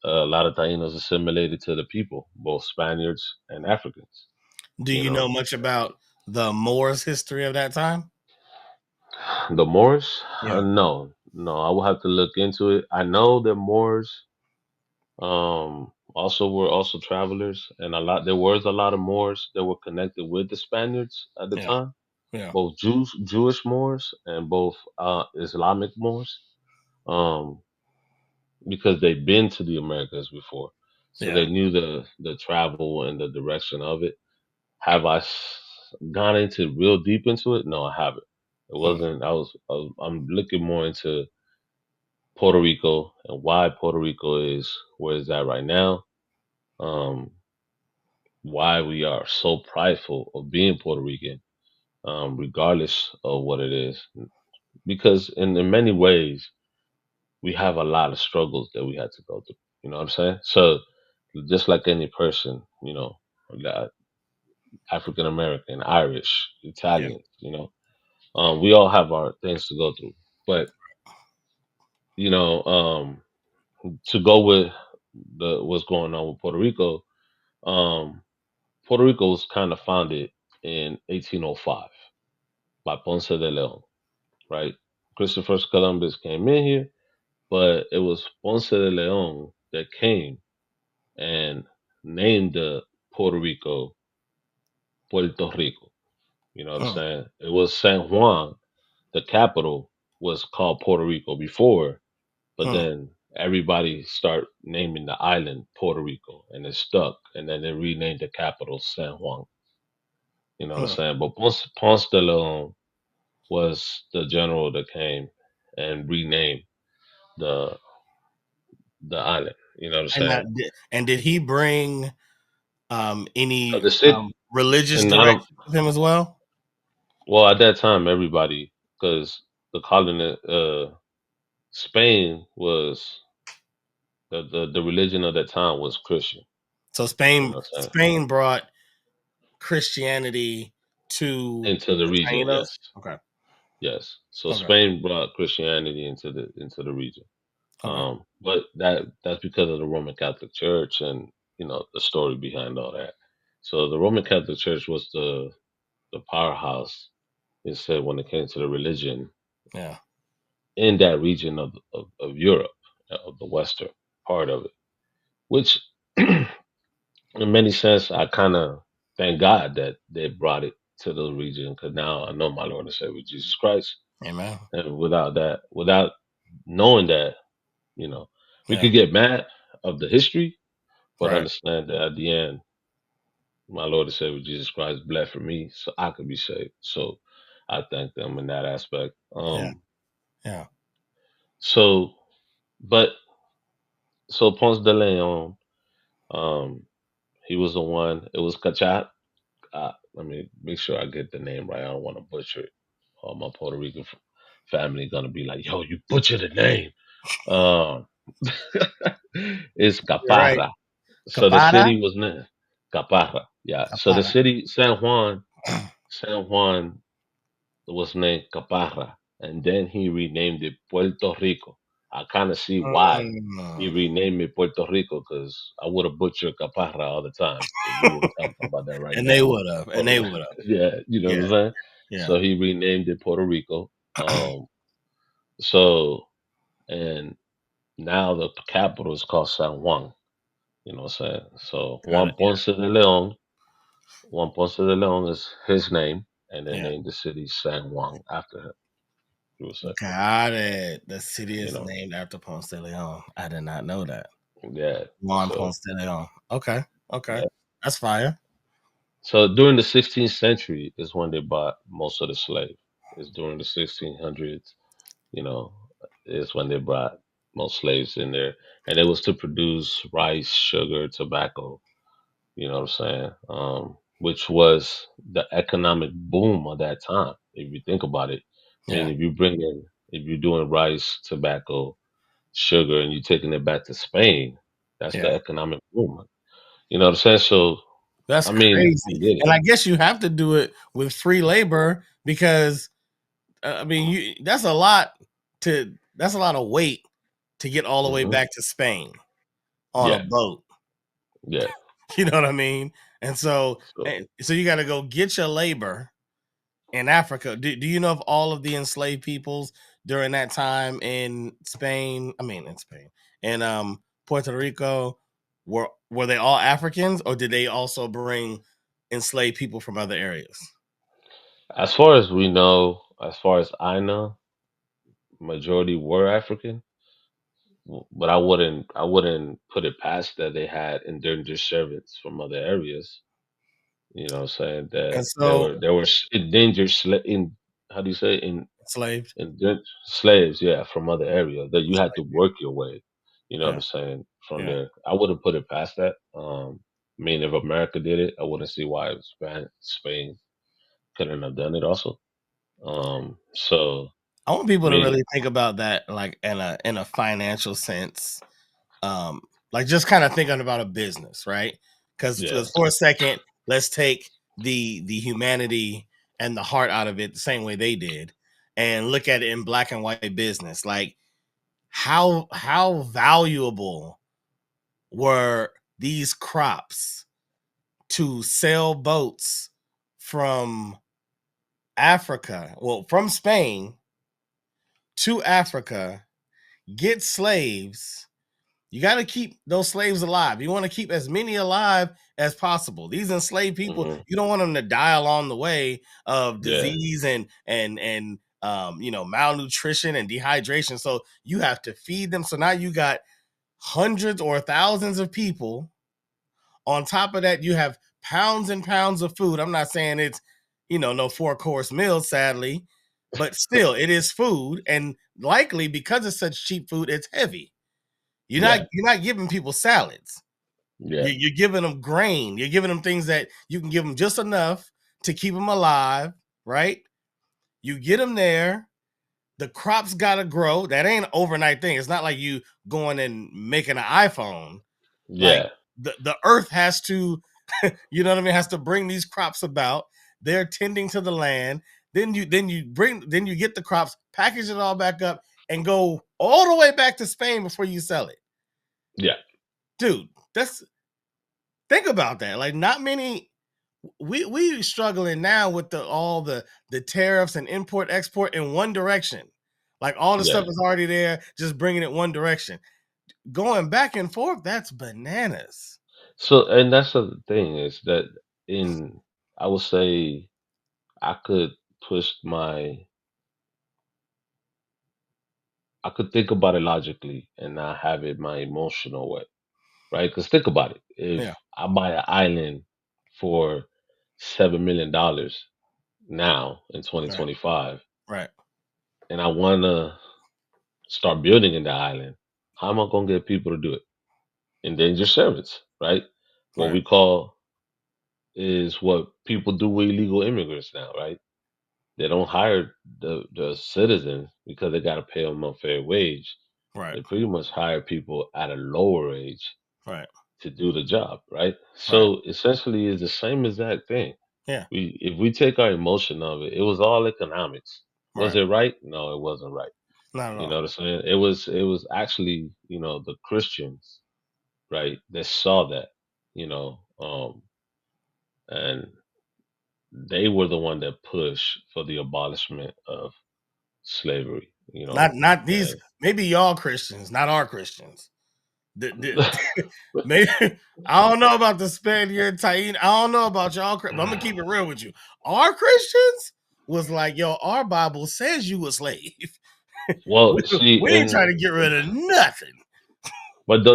a lot of Tainos assimilated to the people, both Spaniards and Africans. Do You you know know, much about the Moors' history of that time? the Moors, Yeah. no, I will have to look into it. I know the Moors also were also travelers, and there was a lot of Moors that were connected with the Spaniards at the Yeah. time, Yeah. both Jewish Moors and both Islamic Moors. Um, because they've been to the Americas before, so Yeah. they knew the travel and the direction of it. Have gone into real deep into it? No, I haven't. It Hmm. wasn't. I'm looking more into Puerto Rico and why Puerto Rico is where it's at right now. Um, why we are so prideful of being Puerto Rican, regardless of what it is. Because in many ways, we have a lot of struggles that we had to go through. You know what I'm saying? So just like any person, African American, Irish, Yeah. Italian, we all have our things to go through. But you know, to go with the what's going on with Puerto Rico, um, Puerto Rico was kind of founded in 1805 by Ponce de Leon, right? Christopher Columbus came in here, but it was Ponce de Leon that came and named the Puerto Rico Puerto Rico. You know what I'm Hmm. saying? It was San Juan, the capital, was called Puerto Rico before, but Hmm. then everybody start naming the island Puerto Rico, and it stuck, and then they renamed the capital San Juan. You know what I'm Hmm. saying? But Ponce de Leon was the general that came and renamed the the island. You know what I'm saying? And did he bring any The city, religious and not direction with him as well? well at that time everybody because the colony Spain was the religion of that time was Christian. So You know Spain what I'm saying? Spain brought Christianity to Into the the region, Tainos. yes, Okay. yes. So Okay. Spain brought Christianity into the region. Okay. But that's because of the Roman Catholic Church and the story behind all that. So the Roman Catholic Church was the powerhouse. It said when it came to the religion Yeah. in that region of Europe, of the western part of it, which in many sense I kind of thank God that they brought it to the region because now I know my Lord and Savior Jesus Christ, Amen. and without knowing that, you know, we Yeah. could get mad of the history, but Right. understand that at the end, my Lord and Savior Jesus Christ bled for me so I could be saved. So I thank them in that aspect. Yeah. Yeah. So, but so Ponce de Leon, um, he was the one. It was Cachat. Let me make sure I get the name right. I don't want to butcher it. My Puerto Rican family gonna be like, "Yo, you butchered the name." Um, it's You're right. Caparra. So the Capada. city was named Caparra. Yeah. So the Capada. city San Juan was named Caparra. and then he renamed it Puerto Rico. I kind of see why he Mm. renamed it Puerto Rico, because I would have butchered Caparra all the time if we were talking about that right And they now. would have. But And they would have. yeah, you know what Yeah. I'm saying. Yeah. So he renamed it Puerto Rico. So and now the capital is called San Juan. You know what I'm saying? So Got it. Juan Ponce de Leon is his name, and they Yeah. named the city San Juan after him. You would say, Got it. The city you is know, named after Ponce de Leon. I did not know that. yeah. Juan So Ponce de Leon. Okay. Okay. yeah. That's fire. So during the 16th century is when they bought most of the slave. It's during the 1600s, you know, is when they brought most slaves in there, and it was to produce rice, sugar, tobacco. You know what I'm saying? Which was the economic boom of that time. If you think about it, I mean, Yeah. if you're doing rice, tobacco, sugar, and you're taking it back to Spain, that's the Yeah. economic boom. You know what I'm saying? So, That's I mean, I crazy. get it. And I guess you have to do it with free labor because I mean, that's a lot that's a lot of weight to get all the way Hmm. back to Spain on a Yeah, boat. yeah. You know what I mean? And So, so you got to go get your labor in Africa. Do you know of all of the enslaved peoples during that time in Spain? I mean, in Spain and Puerto Rico, were they all Africans, or did they also bring enslaved people from other areas? as far as we know, as far as I know, majority were African. But I wouldn't put it past that they had endangered servants from other areas. You know what I'm saying? And That so there were endangered in how do you say enslaved, slaves, yeah, from other areas that you had to work your way. You know what yeah, I'm saying? From yeah. there, I wouldn't put it past that. I mean, if America did it, I wouldn't see why Spain couldn't have done it also. So I want I people to mean, really think about that, like in a financial sense, like just kind of thinking about a business, right? yeah, Because for a second, let's take the humanity and the heart out of it the same way they did, and look at it in black and white business. Like how valuable were these crops to sell boats from Africa, well, from Spain to Africa, get slaves. You got to keep those slaves alive. You want to keep as many alive as possible. These enslaved people, hmm, you don't want them to die along the way of yeah, disease and malnutrition and dehydration. So you have to feed them. So now you got hundreds or thousands of people. On top of that, you have pounds and pounds of food. I'm not saying it's, no four-course meal, sadly, but still, it is food, and likely because it's such cheap food, it's heavy. yeah, You're not giving people salads. yeah, You're giving them grain. You're giving them things that you can give them just enough to keep them alive, right? You get them there. The crops gotta grow. That ain't an overnight thing. It's not like you going and making an iPhone. Like yeah, the earth has to, you know what I mean, has to bring these crops about. They're tending to the land. Then you get the crops, package it all back up, and go all the way back to Spain before you sell it. yeah, Dude, that's think about that. Like not many we struggling now with all the tariffs and import export in one direction. Like all the yeah. stuff is already there, just bringing it one direction. Going back and forth, that's bananas. So, and that's the thing is that in, I would say I could twist I could think about it logically and not have it my emotional way, right? Because think about it. If Yeah, I buy an island for $7 million now in right, 2025, right, and I want to start building in the island, how am I going to get people to do it? Endangered servants, right? What right, we call is what people do with illegal immigrants now, right? They don't hire the citizens because they got to pay them a fair wage. right, They pretty much hire people at a lower age right, to do the job, right? right. So essentially, it's the same exact thing. Yeah, We if we take our emotion of it, it was all economics. Was Right. it right? No, it wasn't right. Not at You know all. what I'm saying? It was actually, the Christians, right, that saw that, you know, and they were the one that pushed for the abolishment of slavery, Not these. and Maybe y'all Christians, not our Christians. Maybe I don't know about the Spaniard, Taino. I don't know about y'all, but I'm gonna keep it real with you. Our Christians was like, yo, our Bible says you a slave. we, well, see, we ain't trying to get rid of nothing. but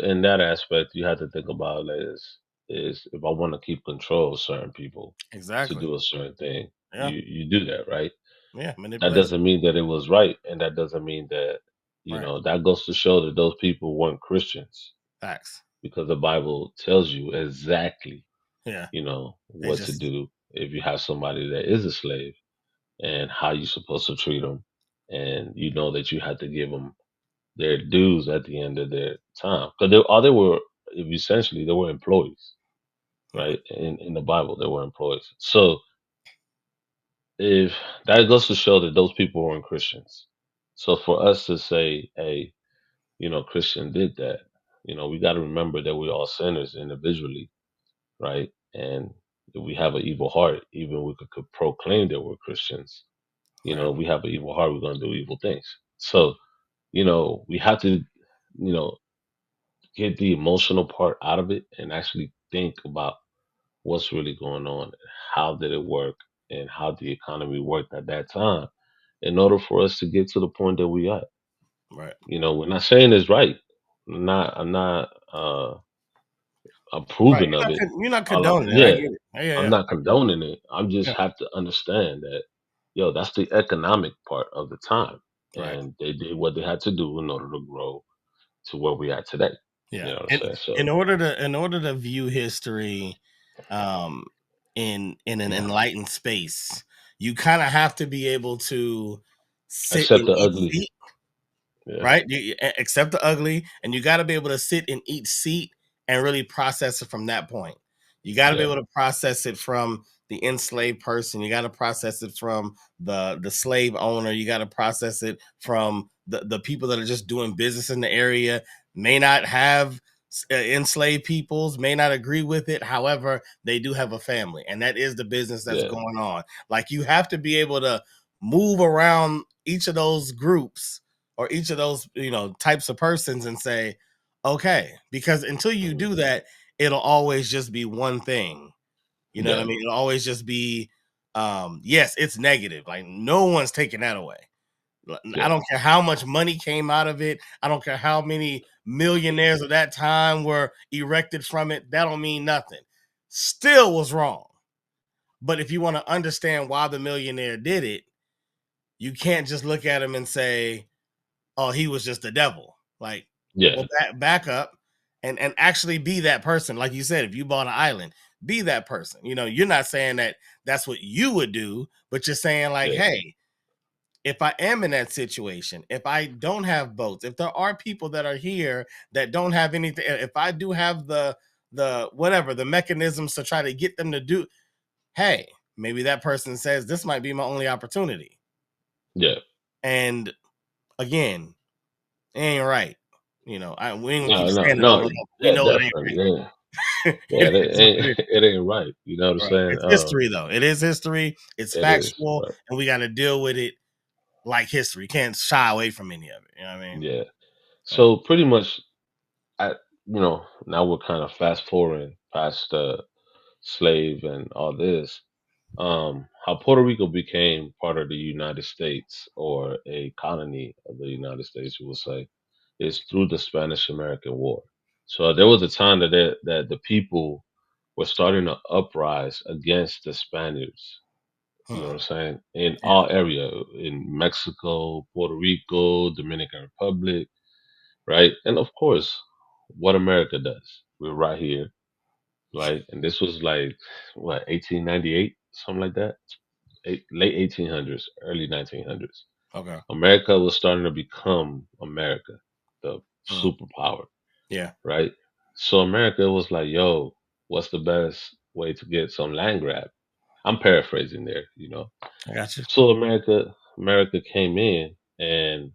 in that aspect, you have to think about it is if I want to keep control of certain people to Exactly. do a certain thing, Yeah. you do that, right? Yeah. That Manipulation. doesn't mean that it was right, and that doesn't mean that Right. that goes to show that those people weren't Christians Facts. because the Bible tells you exactly, Yeah. They what to just do if you have somebody that is a slave and how you're supposed to treat them, and you know that you have to give them their dues at the end of their time because they were essentially they were employees, yeah. right? In the Bible, they were employees. So if that goes to show that those people weren't Christians. So for us to say, hey, Christian did that, we got to remember that we're all sinners individually, right? And if we have an evil heart, even we could proclaim that we're Christians. Right. If we have an evil heart, we're going to do evil things. So, we have to, you know, get the emotional part out of it and actually think about what's really going on, how did it work, and how the economy worked at that time in order for us to get to the point that we are. Right. We're not saying it's right. I'm not Right. approving of it. You're not All I'm, condoning it. I yeah, get it. Yeah. Yeah. I'm Yeah. not condoning it. I just Yeah. have to understand that, that's the economic part of the time. Right. And they did what they had to do in order to grow to where we are today. You Yeah. know what And I'm saying? in So, order to view history um in an yeah, enlightened space, you kind of have to be able to sit accept in the each ugly. seat, Yeah, right? Accept the ugly, and you got to be able to sit in each seat and really process it from that point. You got to be yeah, able to process it from the enslaved person. You got to process it from the slave owner. You got to process it from the people that are just doing business in the area. May not have enslaved peoples, may not agree with it. However, they do have a family, and that is the business that's yeah, going on. Like, you have to be able to move around each of those groups or each of those types of persons and say, okay, because until you mhm, do that, it'll always just be one thing. You know what I yeah, mean? It'll always just be yes, it's negative. Like, no one's taking that away. I yeah, don't care how much money came out of it. I don't care how many millionaires of that time were erected from it. That don't mean nothing. Still was wrong. But if you want to understand why the millionaire did it, you can't just look at him and say, oh, he was just the devil. Like, yeah, well, back up and actually be that person. Like you said, if you bought an island, be that person. You're not saying that that's what you would do, but you're saying, like, yeah, hey, if I am in that situation, if I don't have boats, if there are people that are here that don't have anything, if I do have the whatever, the mechanisms to try to get them to do, hey, maybe that person says this might be my only opportunity. yeah. And again, it ain't right. We ain't gonna keep No, no, standing on no. it. We Yeah, know it ain't definitely. right. Yeah, yeah. It That is what ain't it is. it ain't right. You know what I'm Right. saying? It's history, though. It is history. It's It is factual, right. and we got to deal with it like history. You can't shy away from any of it. You know what I mean? Yeah. Yeah. So pretty much, I now we're kind of fast forwarding past the slave and all this. How Puerto Rico became part of the United States or a colony of the United States, you will say, is through the Spanish American War. So there was a time that the people were starting to uprise against the Spaniards. You know what Hmm. I'm saying? In Yeah. all area, in Mexico, Puerto Rico, Dominican Republic, right? And of course, what America does. We're right here, right? And this was like what 1898, something like that, late 1800s, early 1900s. Okay. America was starting to become America, the Hmm. superpower, Yeah. right? So America was like, "Yo, what's the best way to get some land grab?" I'm paraphrasing there. I got you. So America America came in and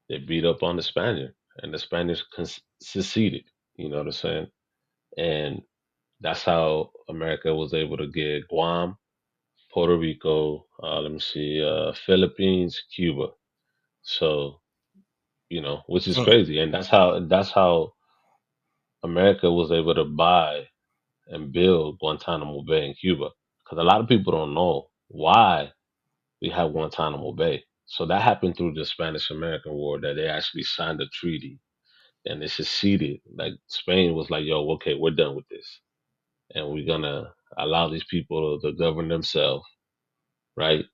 they beat up on the Spaniard, and the Spaniards seceded. You know what I'm saying? And that's how America was able to get Guam, Puerto Rico, let me see, Philippines, Cuba. So, which is Hmm. crazy. And that's how America was able to buy and build Guantanamo Bay in Cuba. Because a lot of people don't know why we have Guantanamo Bay. So that happened through the Spanish American War that they actually signed a treaty and they seceded. Like Spain was like, yo, okay, we're done with this. And we're gonna allow these people to govern themselves, right?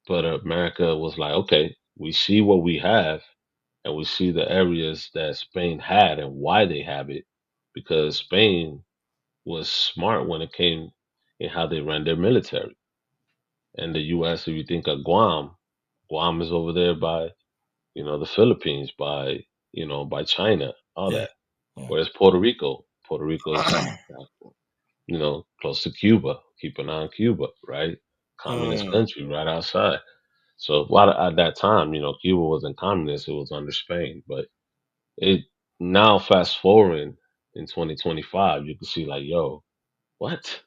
But America was like, okay, we see what we have and we see the areas that Spain had and why they have it, because Spain was smart when it came in how they ran their military. And the U.S., if you think of Guam, Guam is over there by, the Philippines, by China, all Yeah. that. Whereas Puerto Rico's, close to Cuba, keep an eye on Cuba, right? Communist Hmm. country right outside. So while at that time, Cuba wasn't communist, it was under Spain. But it now fast forwarding in 2025, you can see like, yo, what?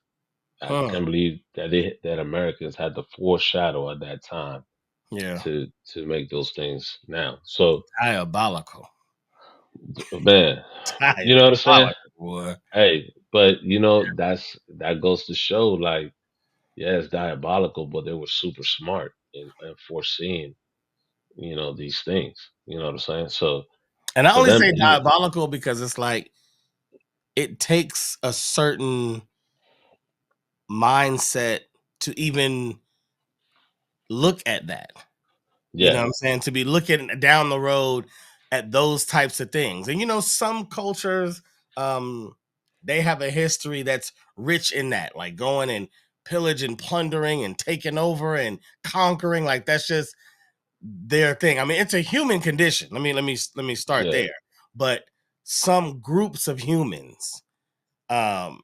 I Huh. can't believe that Americans had the foreshadow at that time Yeah. to make those things now. So Diabolical. man, you know what I'm saying? Diabolical, boy. Hey, but that goes to show like, yeah, it's diabolical, but they were super smart in foreseeing, these things. You know what I'm saying? So And I for only them, say diabolical because it's like it takes a certain mindset to even look at that. You know yeah, what I'm saying? To be looking down the road at those types of things. And some cultures, um, they have a history that's rich in that, like going and pillage and plundering and taking over and conquering. Like that's just their thing. I mean, it's a human condition. Let me start yeah. there. But some groups of humans um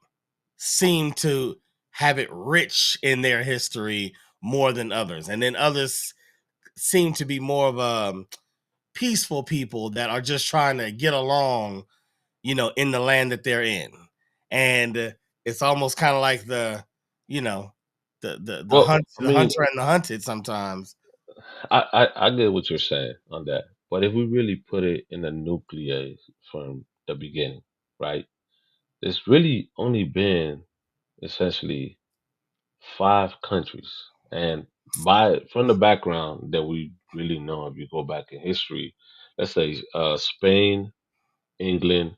seem to have it rich in their history more than others. And then others seem to be more of peaceful people that are just trying to get along, in the land that they're in. And it's almost kind of like you know, the Well, hunt, I the mean, hunter and the hunted sometimes. I get what you're saying on that, but if we really put it in the nucleus from the beginning, right? There's really only been essentially 5 countries, and by from the background that we really know, if you go back in history, let's say Spain, England,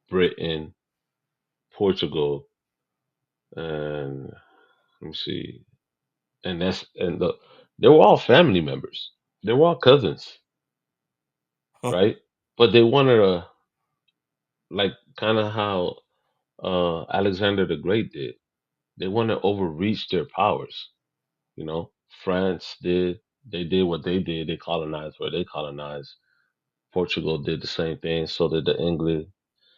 Britain, Portugal, and let me see, they were all family members. They were all cousins, right? But they wanted to, like, kind of how Alexander the Great did. They want to overreach their powers. You know, France did. They did what they did. They colonized where they colonized. Portugal did the same thing. So did the England.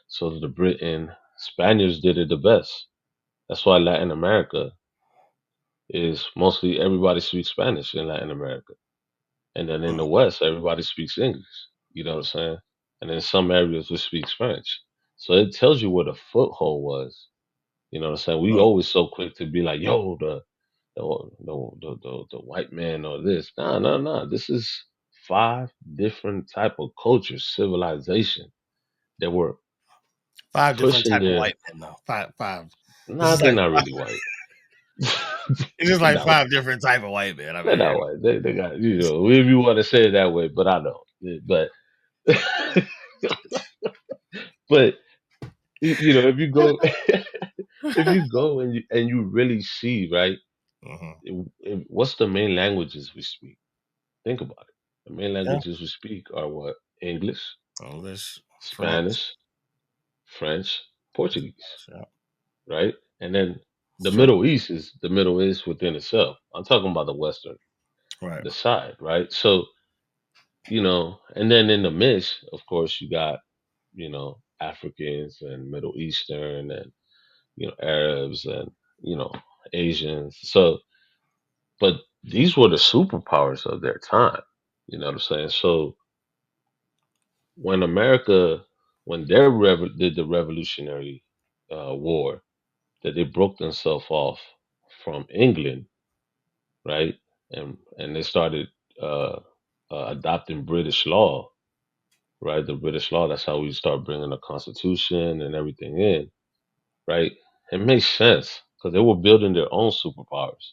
So did the Britain. Spaniards did it the best. That's why Latin America is mostly everybody speaks Spanish in Latin America. And then in the West, everybody speaks English. You know what I'm saying? And in some areas, we speak French. So it tells you where the foothold was. You know what I'm saying? We always so quick to be like, yo, the white man or this. Nah, nah, nah. This is 5 different type of cultures, civilization that were Five different pushing type of their. white men, though. Five. It's Nah, just they're like not really white. it's just they're like not white. five different type of white men. I They're mean, not white. They got if you want to say it that way, but I don't. But but if you go if you go and you really see right, mhm. what's the main languages we speak? Think about it. The main Yeah, languages we speak are what? English, English, French. Spanish, French, Portuguese, Yeah, right? And then it's the true. Middle East is the Middle East within itself. I'm talking about the Western, Right. the side, right? So, and then in the mix, of course, you got, Africans and Middle Eastern and, Arabs and, you know, Asians. So, but these were the superpowers of their time. You know what I'm saying? So when America, when they did the Revolutionary War, that they broke themselves off from England, right? And they started uh, adopting British law, right? The British law. That's how we start bringing the Constitution and everything in, right? It makes sense because they were building their own superpowers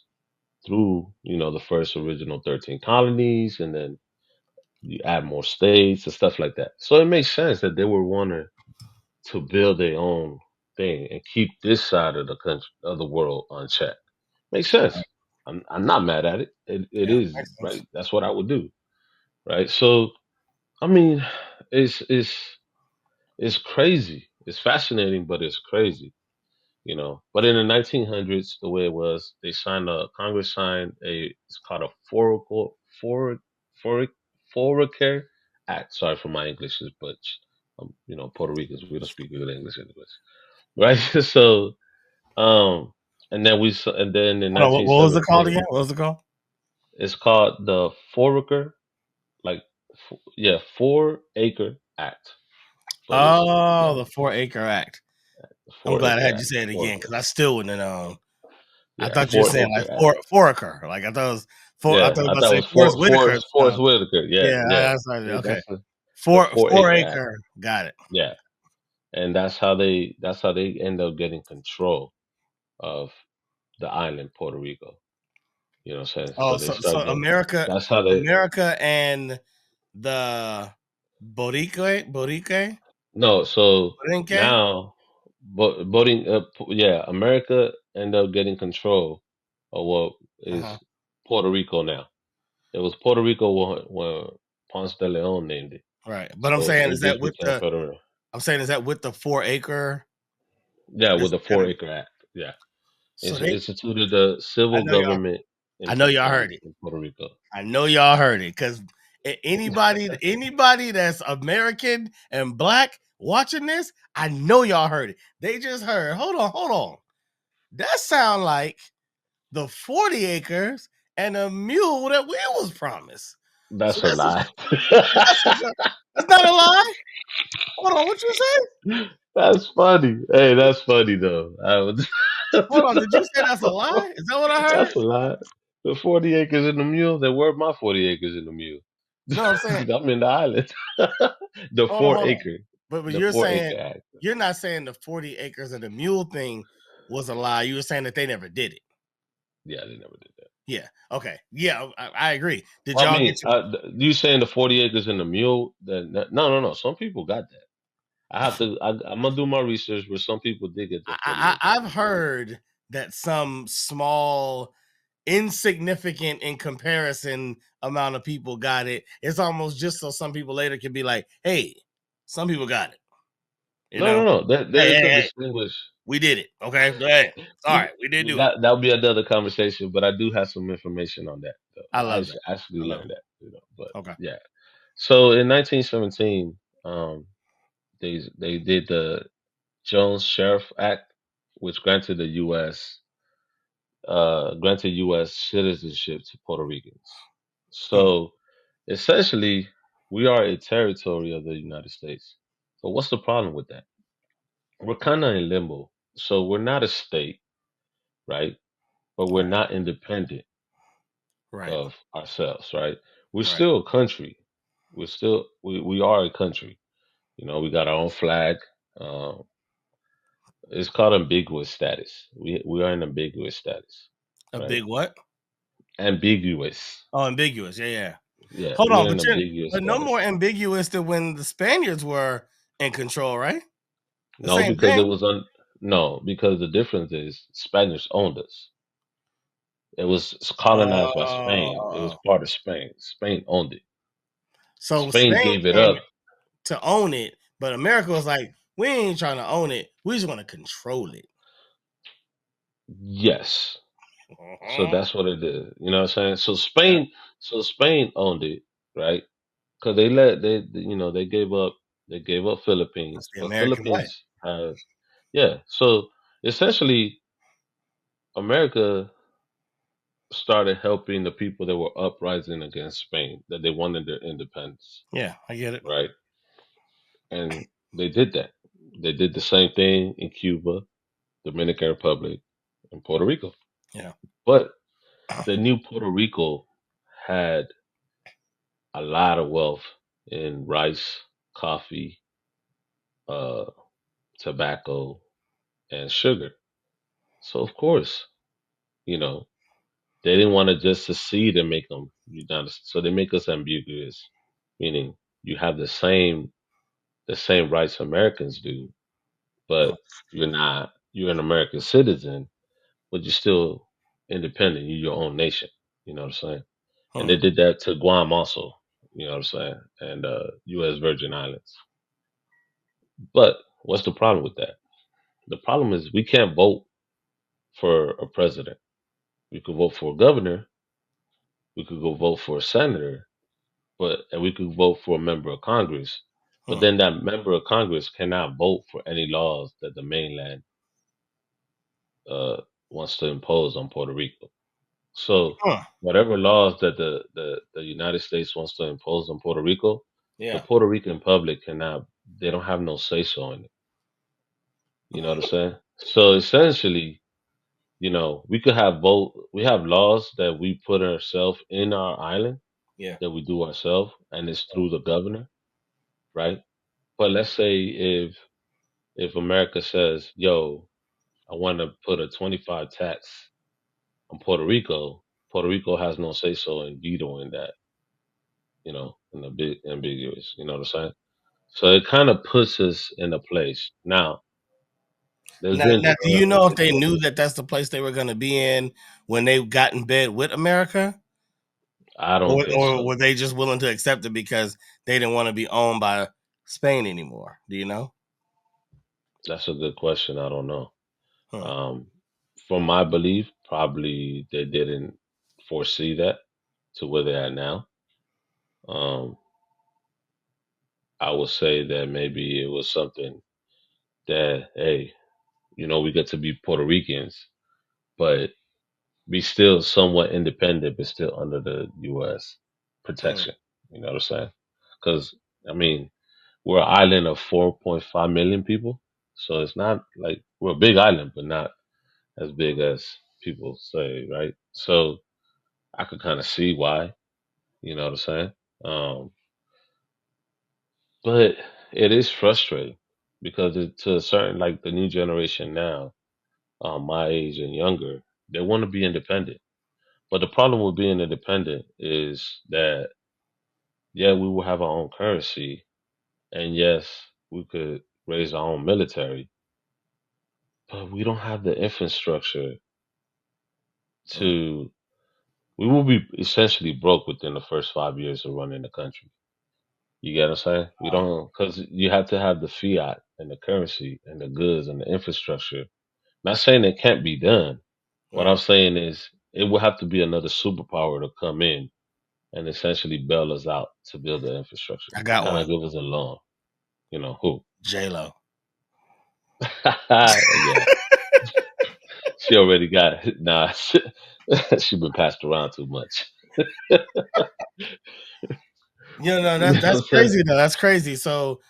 through, the first original 13 colonies, and then you add more states and stuff like that. So it makes sense that they were wanting to build their own thing and keep this side of the country of the world unchecked. Makes sense. I'm not mad at it. It Yeah, is makes sense. right. That's what I would do. Right. So I mean, it's it's it's crazy. It's fascinating, but it's crazy. But in the 1900s, the way it was, they signed Congress signed it's called a for Foraker Act. Sorry for my English, but Puerto Ricans, we don't speak good English anyways, right? So, um, and then in Hold on, what was it called 1917, again? What was it called? it's called the Foraker, like, yeah, 4 Acre Act, but it's Oh, yeah, the 4 Acre Act. the I'm Four glad I Acre had you Act, say it again Foraker, because I still wouldn't have known. I yeah, thought you were Four saying like Acre Act. foraker. Like I thought it was I Yeah, thought I was I about to thought it say was Forrest Whitaker or Forrest something. Whitaker. Yeah, Yeah, yeah. I started. Okay, That's the four four acre act. acre. Got it. Yeah, and that's how they end up getting control of the island Puerto Rico. You know what I'm saying? Oh, So they so start getting. America, That's how they. America, and the Borique, No, so Borinque. now, voting. Yeah, America end up getting control of what Uh huh. is Puerto Rico now. It was Puerto Rico when Ponce de Leon named it. Right, but I'm So saying it is that just with became the federal. I'm saying is that with the 4 acre Yeah, with the instead Four of Acre Act. Yeah. so It's they instituted the I civil know y'all government I know y'all in, heard it. in Puerto Rico. I know y'all heard it because anybody that's American and black watching this, I know y'all heard it. They just heard. Hold on. That sound like the 40 acres and a mule that we was promised. So That's a this is lie. that's that's not a lie. Hold on, what you say? That's funny. Hey, that's funny though. Hold on, did you say that's a lie? Is that what I heard? That's a lie. The 40 acres in the mule, they were my 40 acres in the mule. No, I'm saying. I'm in the island. the four Hold on. acre. But The you're four saying acre act. you're not saying the 40 acres and the mule thing was a lie. You were saying that they never did it. Yeah, they never did that. Yeah. Okay. Yeah, I agree. Did Well, I y'all mean, get your you saying the 40 acres in the mule? Then no, no, no. Some people got that. I have to. I'm gonna do my research, where some people did get the 40 acres in I've the mule. heard that some small, insignificant in comparison amount of people got it. It's almost just so some people later can be like, hey, some people got it. You No, no, know, no. There hey, is hey, a hey, distinguish. we did it. Okay. Hey, sorry, we did do it. That'll be another conversation, but I do have some information on that. I Though. I love that. actually I love learned it. that. But Okay. yeah. So in 1917, they did the Jones Sheriff Act, which granted U.S. citizenship to Puerto Ricans. Hmm. So essentially, we are a territory of the United States. So what's the problem with that? We're kind of in limbo. So we're not a state, right? But we're Right. not independent Right. of ourselves, right? We're Right. still a country. We are a country. We got our own flag. Um, it's called ambiguous status. We are in ambiguous status, A right? big what? Ambiguous. Oh, ambiguous. Yeah, yeah. Yeah, Hold on, we're in ambiguous but no more status. ambiguous than when the Spaniards were in control, right? The No, same because it thing. was on. No, because the difference is Spanish owned us. It was colonized by Spain. It was Oh, part of Spain. Spain owned it. so Spain Spain gave it came up. to own it, but America was like, we ain't trying to own it. We just want to control it. Yes. So Mhm. that's what it is. You know what I'm saying? So Yeah, Spain owned it, right? Because they gave up that's Philippines, the but American way. Philippines has, yeah. So essentially, America started helping the people that were uprising against Spain, that they wanted their independence, Yeah, I get it. right? And they did that. They did the same thing in Cuba, Dominican Republic, and Puerto Rico. Yeah. But the new Puerto Rico had a lot of wealth in rice, coffee, uh, tobacco, and sugar. So of course, you know, they didn't want to just secede and make them United. So they make us ambiguous, meaning you have the same rights Americans do, Hmm. but you're not. You're an American citizen, but you're still independent. You're your own nation. You know what I'm saying? And Hmm. they did that to Guam also. You know what I'm saying? And U.S. Virgin Islands. But what's the problem with that? The problem is we can't vote for a president. We could vote for a governor. We could go vote for a senator, and we could vote for a member of Congress. But Hmm. then that member of Congress cannot vote for any laws that the mainland uh, wants to impose on Puerto Rico. So Huh. whatever laws that the United States wants to impose on Puerto Rico, the Yeah. Puerto Rican public cannot. They don't have no say so in it. You know what I'm saying? So essentially, we could have both. We have laws that we put ourselves in our island Yeah. that we do ourselves, and it's through the governor, right? But let's say if America says, "Yo, I want to put a 25 tax on Puerto Rico," Puerto Rico has no say so in vetoing that, in a bit ambiguous. You know what I'm saying? So it kind of puts us in a place. Now, there's been Now, do you know if they yeah, knew that that's the place they were going to be in when they got in bed with America, I don't think or so. were they just willing to accept it because they didn't want to be owned by Spain anymore? Do you know? That's a good question. I don't know. Huh. Um, from my belief, probably they didn't foresee that to where they're at now. Um, I would say that maybe it was something that, hey, we get to be Puerto Ricans, but be still somewhat independent, but still under the U.S. Hmm. protection. You know what I'm saying? Because, I mean, we're an island of 4.5 million people. So it's not like we're a big island, but not as big as people say, right? So I could kind of see why, you know what I'm saying? Um, but it is frustrating because to a certain, like the new generation now, my age and younger, they want to be independent. But the problem with being independent is that, yeah, we will have our own currency, and yes, we could raise our own military, but we don't have the infrastructure Hmm. to. We will be essentially broke within the first 5 years of running the country. You get what I'm saying? We don't, because you have to have the fiat and the currency and the goods and the infrastructure. Not saying it can't be done. What Hmm. I'm saying is it will have to be another superpower to come in and essentially bail us out to build the infrastructure I to got kind one. of give us a loan. Who? J Lo. Yeah, she already got it. Nah, she been passed around too much. No, You know what that's I'm saying? crazy though. That's crazy. So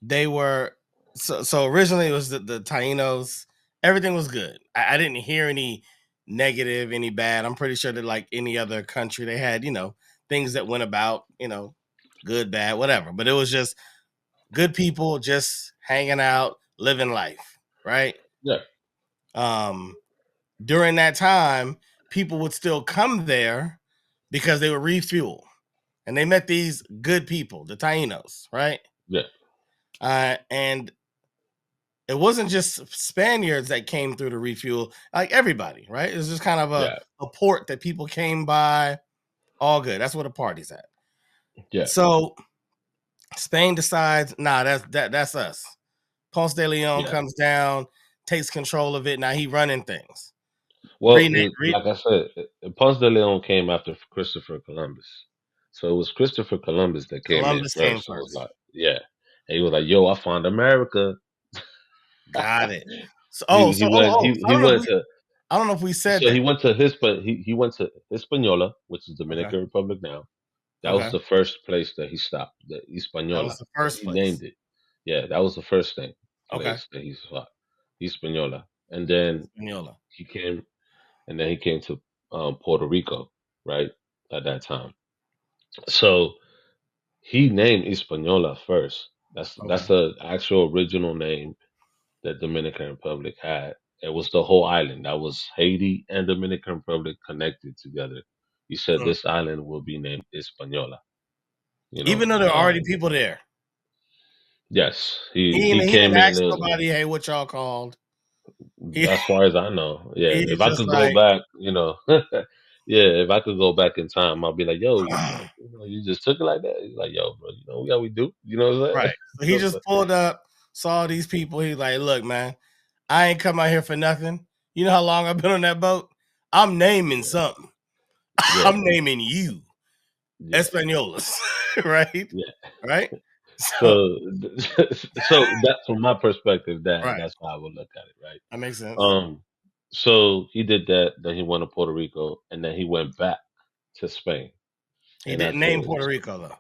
they were so originally it was the Tainos. Everything was good. I didn't hear any negative, any bad. I'm pretty sure that like any other country, they had things that went about, good, bad, whatever. But it was just good people just hanging out, living life, right? Yeah, Um, During that time, people would still come there because they would refuel and they met these good people, the Tainos, right? yeah, And it wasn't just Spaniards that came through to refuel, like everybody, right? It was just kind of a, yeah, a port that people came by, all good. That's where the party's at. yeah, So Spain decides, nah, that's us. Ponce de Leon yeah. comes down, takes control of it. Now he running things. Well, Rename, like I said, Ponce de Leon came after Christopher Columbus. So it was Christopher Columbus that came in Columbus came first. It was first. like, yeah. And he was like, yo, I found America. Got it. So, he oh, he so, oh, went oh, he so I he don't know if went we, to. I don't know if we said So that. he went to Hispaniola, which is Okay. Dominican Republic now. That was Okay. the first place that he stopped, the That Hispaniola, was the because first he place. named it. Yeah, that was the first thing Okay. place that he stopped, Hispaniola, and then Hispaniola. he came, he came to Puerto Rico, right at that time. So he named Hispaniola first. That's Okay. the actual original name that Dominican Republic had. It was the whole island. That was Haiti and Dominican Republic connected together. He said Hmm. this island will be named Hispaniola. You Even know, though there are already people there, yes, he he didn't came in. ask nobody, "Hey, what y'all called?" He As far as I know, yeah. he's If I just could go like, back, yeah. If I could go back in time, I'll be like, yo, you just took it like that. He's like, yo, bro, how we do. You know what I'm right. saying? So he just pulled up, saw these people. He's like, "Look, man, I ain't come out here for nothing. You know how long I've been on that boat? I'm naming Yeah, something. yeah, I'm naming you, yeah, Espanolas, right? yeah. Right? So, So, so that's from my perspective. right. That's how I would look at it, right? That makes sense. Um, so he did that. Then he went to Puerto Rico, and then he went back to Spain, He and didn't that's name what. Puerto Rico though.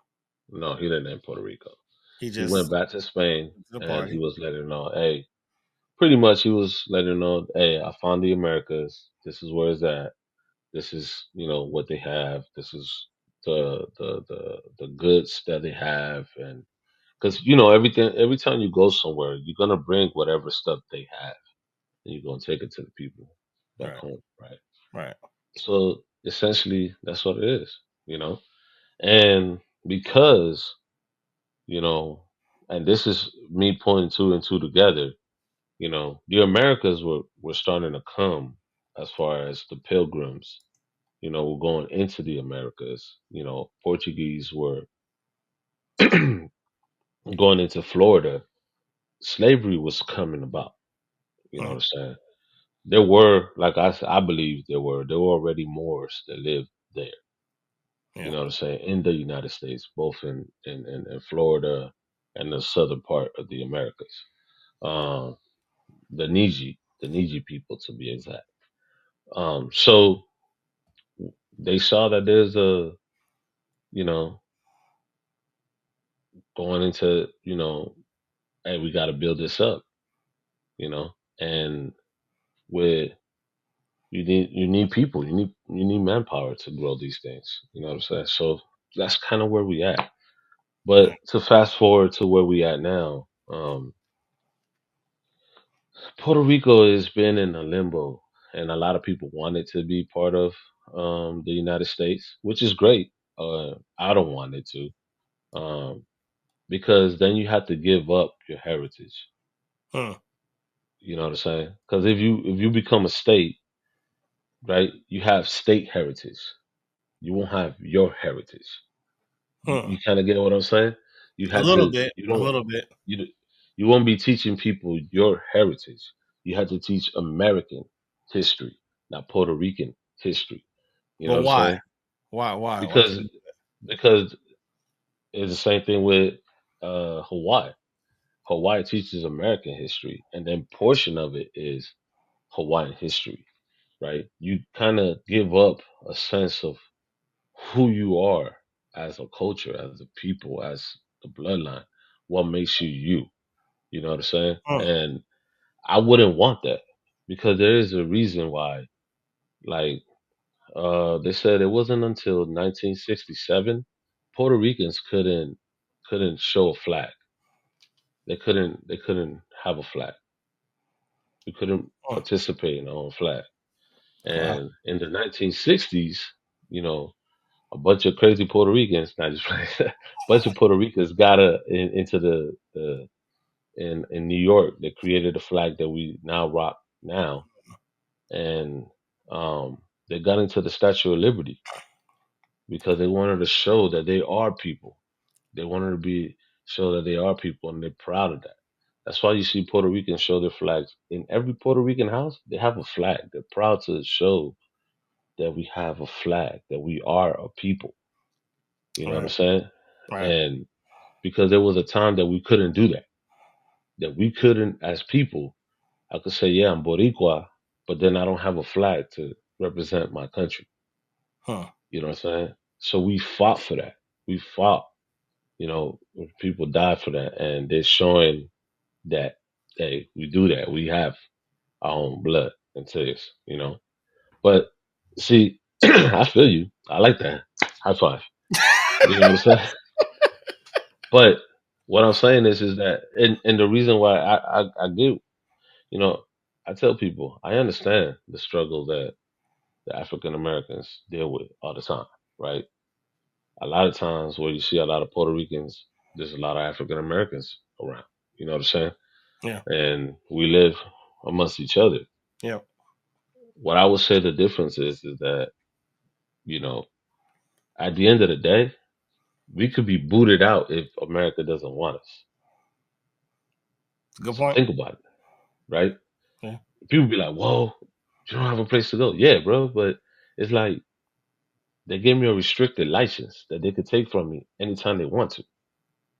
No, he didn't in Puerto Rico. He He went just back to Spain, went to the and he party. was letting her know, hey, pretty much he was letting her know, hey, I found the Americas. This is where it's at. This is, what they have. This is the goods that they have, and because everything. Every time you go somewhere, you're gonna bring whatever stuff they have, and you're gonna take it to the people back Right. home, right? Right. So essentially, that's what it is, and because you know, and this is me putting two and two together. The Americas were starting to come as far as the pilgrims, were going into the Americas. Portuguese were going into Florida. Slavery was coming about. You know Hmm. what I'm saying? There were, like I believe there were already Moors that lived there. You Yeah. know what I'm saying? In the United States, both in Florida and the southern part of the Americas. Um, the Niji people to be exact. So they saw that there's you know, going into, hey, we got to build this up, and with you need people, you need manpower to grow these things. You know what I'm saying? So that's kind of where we at. Hmm. But to fast forward to where we at now, Puerto Rico has been in a limbo, and a lot of people want it to be part of the United States, which is great. I don't want it to, um, because then you have to give up your heritage. Hmm. You know what I'm saying? Because if you become a state, right, you have state heritage. You won't have your heritage. You, Hmm. you kind of get what I'm saying? You A have little to. bit. You A don't. little bit. You you won't be teaching people your heritage. You have to teach American history, not Puerto Rican history. You know But what I'm why? saying? Why? Why Because can't because it's the same thing with Hawaii. Hawaii teaches American history, and then portion of it is Hawaiian history, right? You kind of give up a sense of who you are as a culture, as a people, as the bloodline. What makes you you? You know what I'm saying? Hmm. And I wouldn't want that because there is a reason why. Like they said, it wasn't until 1967 Puerto Ricans couldn't show a flag. They couldn't have a flag. We couldn't Hmm. participate in our own flag. Wow. And in the 1960s, you know, a bunch of crazy Puerto Ricans, not just playing, a bunch of Puerto Ricans got into the in New York. They created a flag that we now rock now, and they got into the Statue of Liberty because they wanted to show that they are people. They wanted to be show that they are people, and they're proud of that. That's why you see Puerto Ricans show their flags in every Puerto Rican house. They have a flag. They're proud to show that we have a flag, that we are a people. You know what I'm Right. saying? Right. And because there was a time that we couldn't do that we couldn't, as people, I could say, yeah, I'm Boricua, but then I don't have a flag to represent my country. Huh. You know what I'm saying? So we fought for that. We fought. People died for that, and they're showing that hey, we do that. We have our own blood into this. But see, I feel you. I like that. High five. You know what I'm saying? But what I'm saying is that, and the reason why I get, you know, I tell people I understand the struggle that the African Americans deal with all the time, right? A lot of times where you see a lot of Puerto Ricans, there's a lot of African Americans around. You know what I'm saying? Yeah. And we live amongst each other. Yeah. What I would say the difference is that, you know, at the end of the day, we could be booted out if America doesn't want us. Good So point. think about it, right? Yeah. People be like, "Whoa, you don't have a place to go." Yeah, bro, but it's like they gave me a restricted license that they could take from me anytime they want to.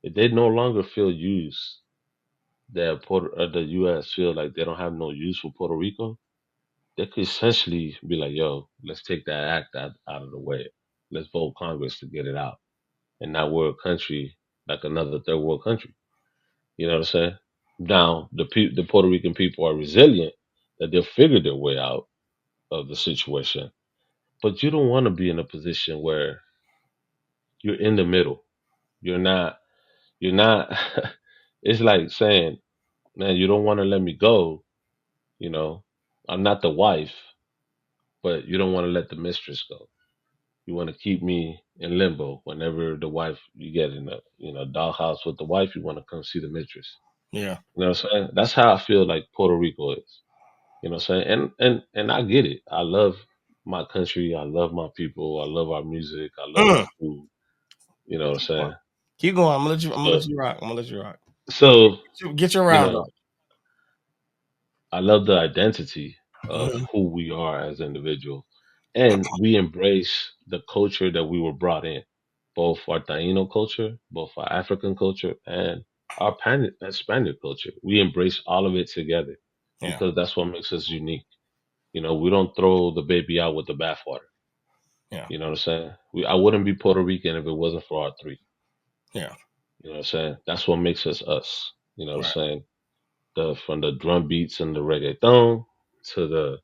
If they no longer feel used, that the U.S. feel like they don't have no use for Puerto Rico, they could essentially be like, "Yo, let's take that act out of the way. Let's vote Congress to get it out, and not we're a country like another third world country." You know what I'm saying? Now, the Puerto Rican people are resilient that they'll figure their way out of the situation. But you don't want to be in a position where you're in the middle. You're not, you're not, it's like saying, man, you don't want to let me go. You know, I'm not the wife, but you don't want to let the mistress go. You want to keep me in limbo. Whenever the wife, you get in a, doghouse with the wife, you want to come see the mistress. Yeah. You know what I'm saying? That's how I feel like Puerto Rico is. You know what I'm saying? And I get it. I love my country. I love my people. I love our music. I love our Mm. food. You know what I'm Keep going. saying? Keep going. I'm gonna let you. I'm gonna So let you rock. I'm gonna let you rock. so Get your you round know, off. I love the identity of Mhm. who we are as individuals, and we embrace the culture that we were brought in, both our Taino culture, both our African culture, and our Spaniard culture. We embrace all of it together Yeah. because that's what makes us unique. We don't throw the baby out with the bathwater. Yeah. You know what I'm saying? I wouldn't be Puerto Rican if it wasn't for our three. Yeah. You know what I'm saying? That's what makes us us. You know what I'm Right. saying? From the drum beats and the reggaeton to the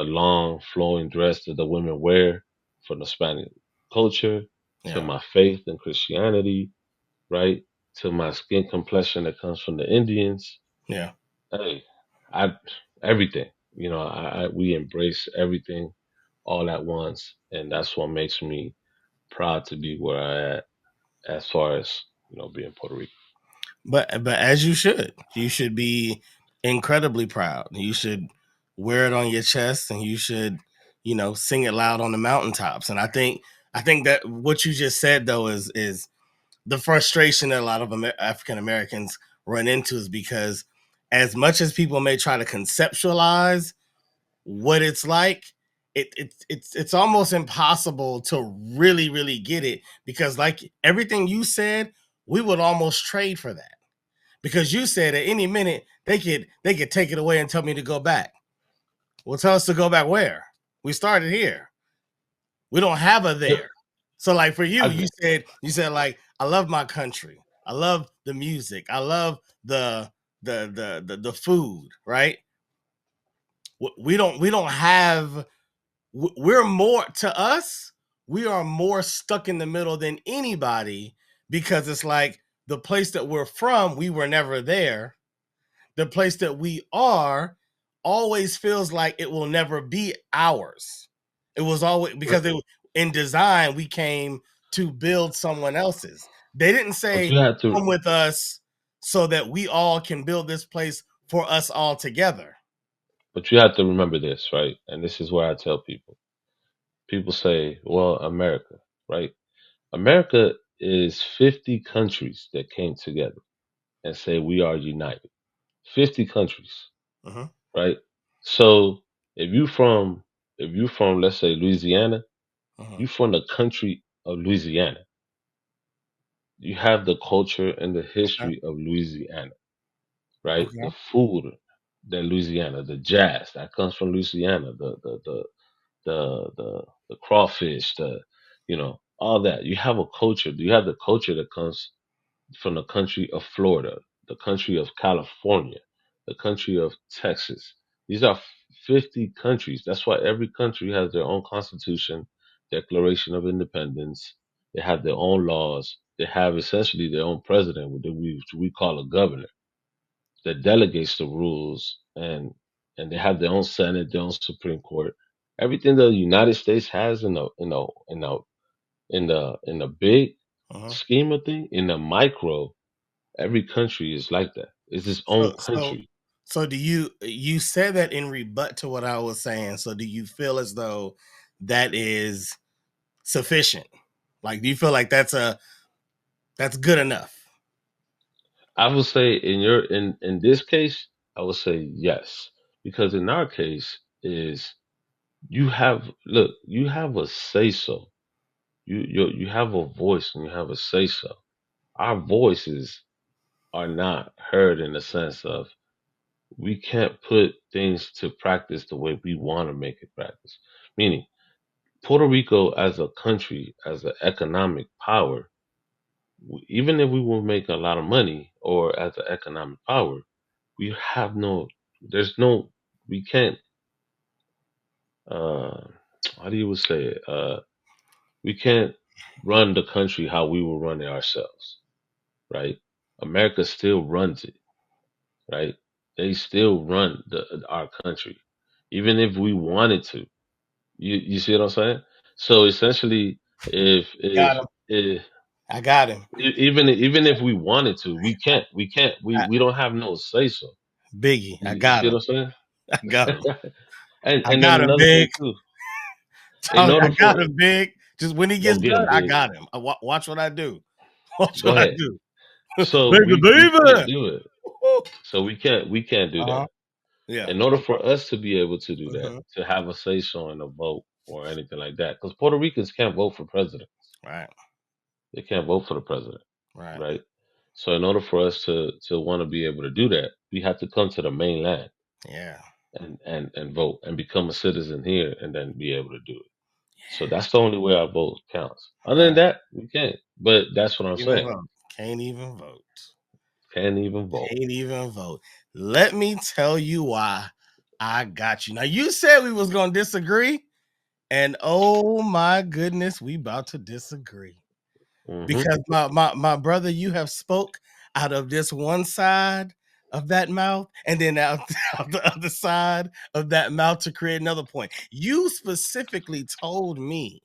long flowing dress that the women wear from the Spanish culture to Yeah. my faith in Christianity, right? To my skin complexion that comes from the Indians. Yeah. Hey, I everything. We embrace everything all at once, and that's what makes me proud to be where I at as far as being Puerto Rican. But as you should be incredibly proud. You should wear it on your chest, and you should sing it loud on the mountaintops. And I think that what you just said though is the frustration that a lot of African Americans run into is because as much as people may try to conceptualize what it's like, it's almost impossible to really get it because like everything you said, we would almost trade for that because you said at any minute they could take it away and tell me to go back. Well, tell us to go back where? We started here. We don't have a Yep. there. So like for you, I you said like I love my country. I love the music. I love the food, right? We don't have we're more to us, we are more stuck in the middle than anybody because it's like the place that we're from, we were never there. The place that we are always feels like it will never be ours. It was always because in design we came to build someone else's. They didn't but say you have to come with us so that we all can build this place for us all together. but you have to remember this, right? And this is where I tell people. People say, "Well, America, right? America is 50 countries that came together and say we are united. 50 countries, Uh-huh. right? So if you from let's say Louisiana, Uh-huh. you from the country of Louisiana. You have the culture and the Okay. history of Louisiana, right? The Okay. food. that Louisiana, the jazz that comes from Louisiana, the crawfish, all that. You have a culture. You have the culture that comes from the country of Florida, the country of California, the country of Texas. These are 50 countries. That's why every country has their own constitution, Declaration of Independence. They have their own laws. They have essentially their own president, which we call a governor, that delegates the rules, and they have their own Senate, their own Supreme Court. Everything the United States has in the big Uh-huh. scheme of thing, in the micro, every country is like that. It's its own So so country. so do you said that in rebut to what I was saying? So do you feel as though that is sufficient? Like, do you feel like that's good enough? I would say in this case, I would say yes, because in our case is you have a say so. You have a voice and you have a say so. Our voices are not heard in the sense of we can't put things to practice the way we want to make it practice. Meaning, Puerto Rico as a country, as an economic power, even if we will make a lot of money or as an economic power, we have no, there's no, we can't, uh, how do you would say it? We can't run the country how we will run it ourselves, right? America still runs it, right? They still run our country, even if we wanted to. You see what I'm saying? So essentially, if if Got him. if I got him. even if we wanted to, we can't I, we don't have no say so. Biggie, I You got see him. what I'm I got him. saying? and I and then got him, another Big. thing too, in I order got for him, Big. Just when he go gets get done, them I big, got him. Watch what I do. Watch go what I ahead. do. So Baby, we can't baby. do it. So we can't do that. Uh-huh. Yeah. In order for us to be able to do that, Hmm. to have a say so in a vote or anything like that, because Puerto Ricans can't vote for president. Right. They can't vote for the president, Right. right? So in order for us to want to be able to do that, we have to come to the mainland Yeah. and vote and become a citizen here and then be able to do it. So that's the only way our vote counts. Other than Right. that, we can't. But that's what I'm Can't even saying. vote. Can't even vote. Can't even vote. Can't even vote. Let me tell you why I got you. Now you said we was gonna disagree, and oh my goodness, we about to disagree. Hmm. Because my brother, you have spoke out of this one side of that mouth, and then out of the other side of that mouth to create another point. You specifically told me,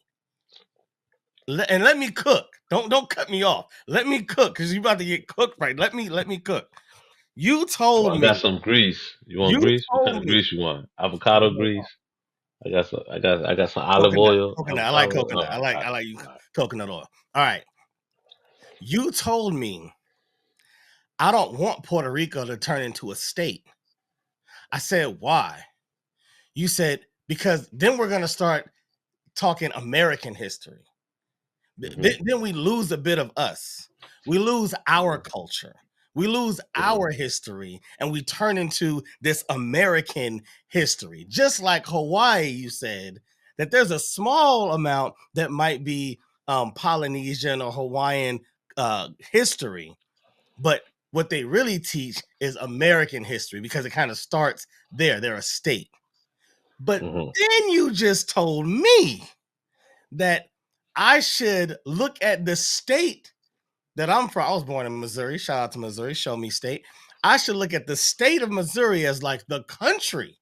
and let me cook. Don't cut me off. Let me cook because you about to get cooked right. Let me cook. You Well, told I got me. some grease. You want You grease? What kind told of me. grease you want? Avocado grease. I got some olive Coconut, oil. coconut. I like Avocado. All coconut. I right, like all I right, like all right. coconut oil. All right. You told me I don't want Puerto Rico to turn into a state. I said, why? You said, because then we're going to start talking American history. Mhm, Then we lose a bit of us. We lose our mhm, culture. We lose mhm, our history and we turn into this American history. Just like Hawaii, you said that there's a small amount that might be Polynesian or Hawaiian history, but what they really teach is American history because it kind of starts there. They're a state. But mhm. then you just told me that I should look at the state that I'm from. I was born in Missouri. Shout out to Missouri. Show me state. I should look at the state of Missouri as like the country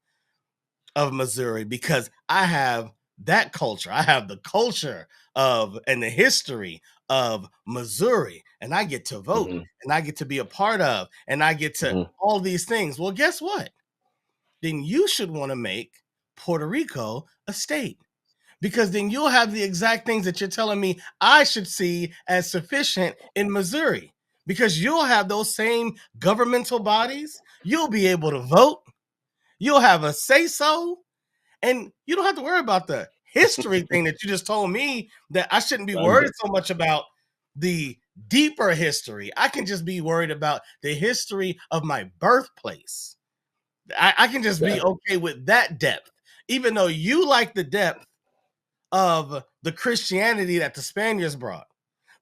of Missouri because I have that culture. I have the culture of and the history of Missouri, and I get to vote Mhm, and I get to be a part of and I get to mhm. all these things. Well, guess what? Then you should want to make Puerto Rico a state because then you'll have the exact things that you're telling me I should see as sufficient in Missouri because you'll have those same governmental bodies. You'll be able to vote. You'll have a say so and you don't have to worry about the history thing that you just told me that I shouldn't be I'm worried good. so much about the deeper history. I can just be worried about the history of my birthplace. I can just be Exactly. okay with that depth, even though you like the depth of the Christianity that the Spaniards brought,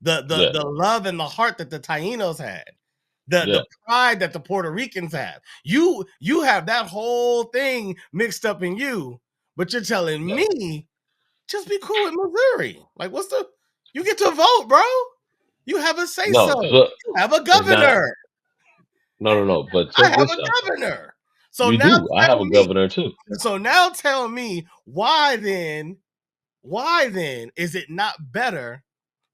Yeah. the love and the heart that the Tainos had, the Yeah. pride that the Puerto Ricans have. You have that whole thing mixed up in you, but you're telling Yeah. me just be cool with Missouri. Like, what's the? You get to vote, bro. You have a say so. No, but You have a it's not. governor. No, no, no. But I check have this a out, though. governor. So You now do. I have tell a me. governor too. So now tell me why then is it not better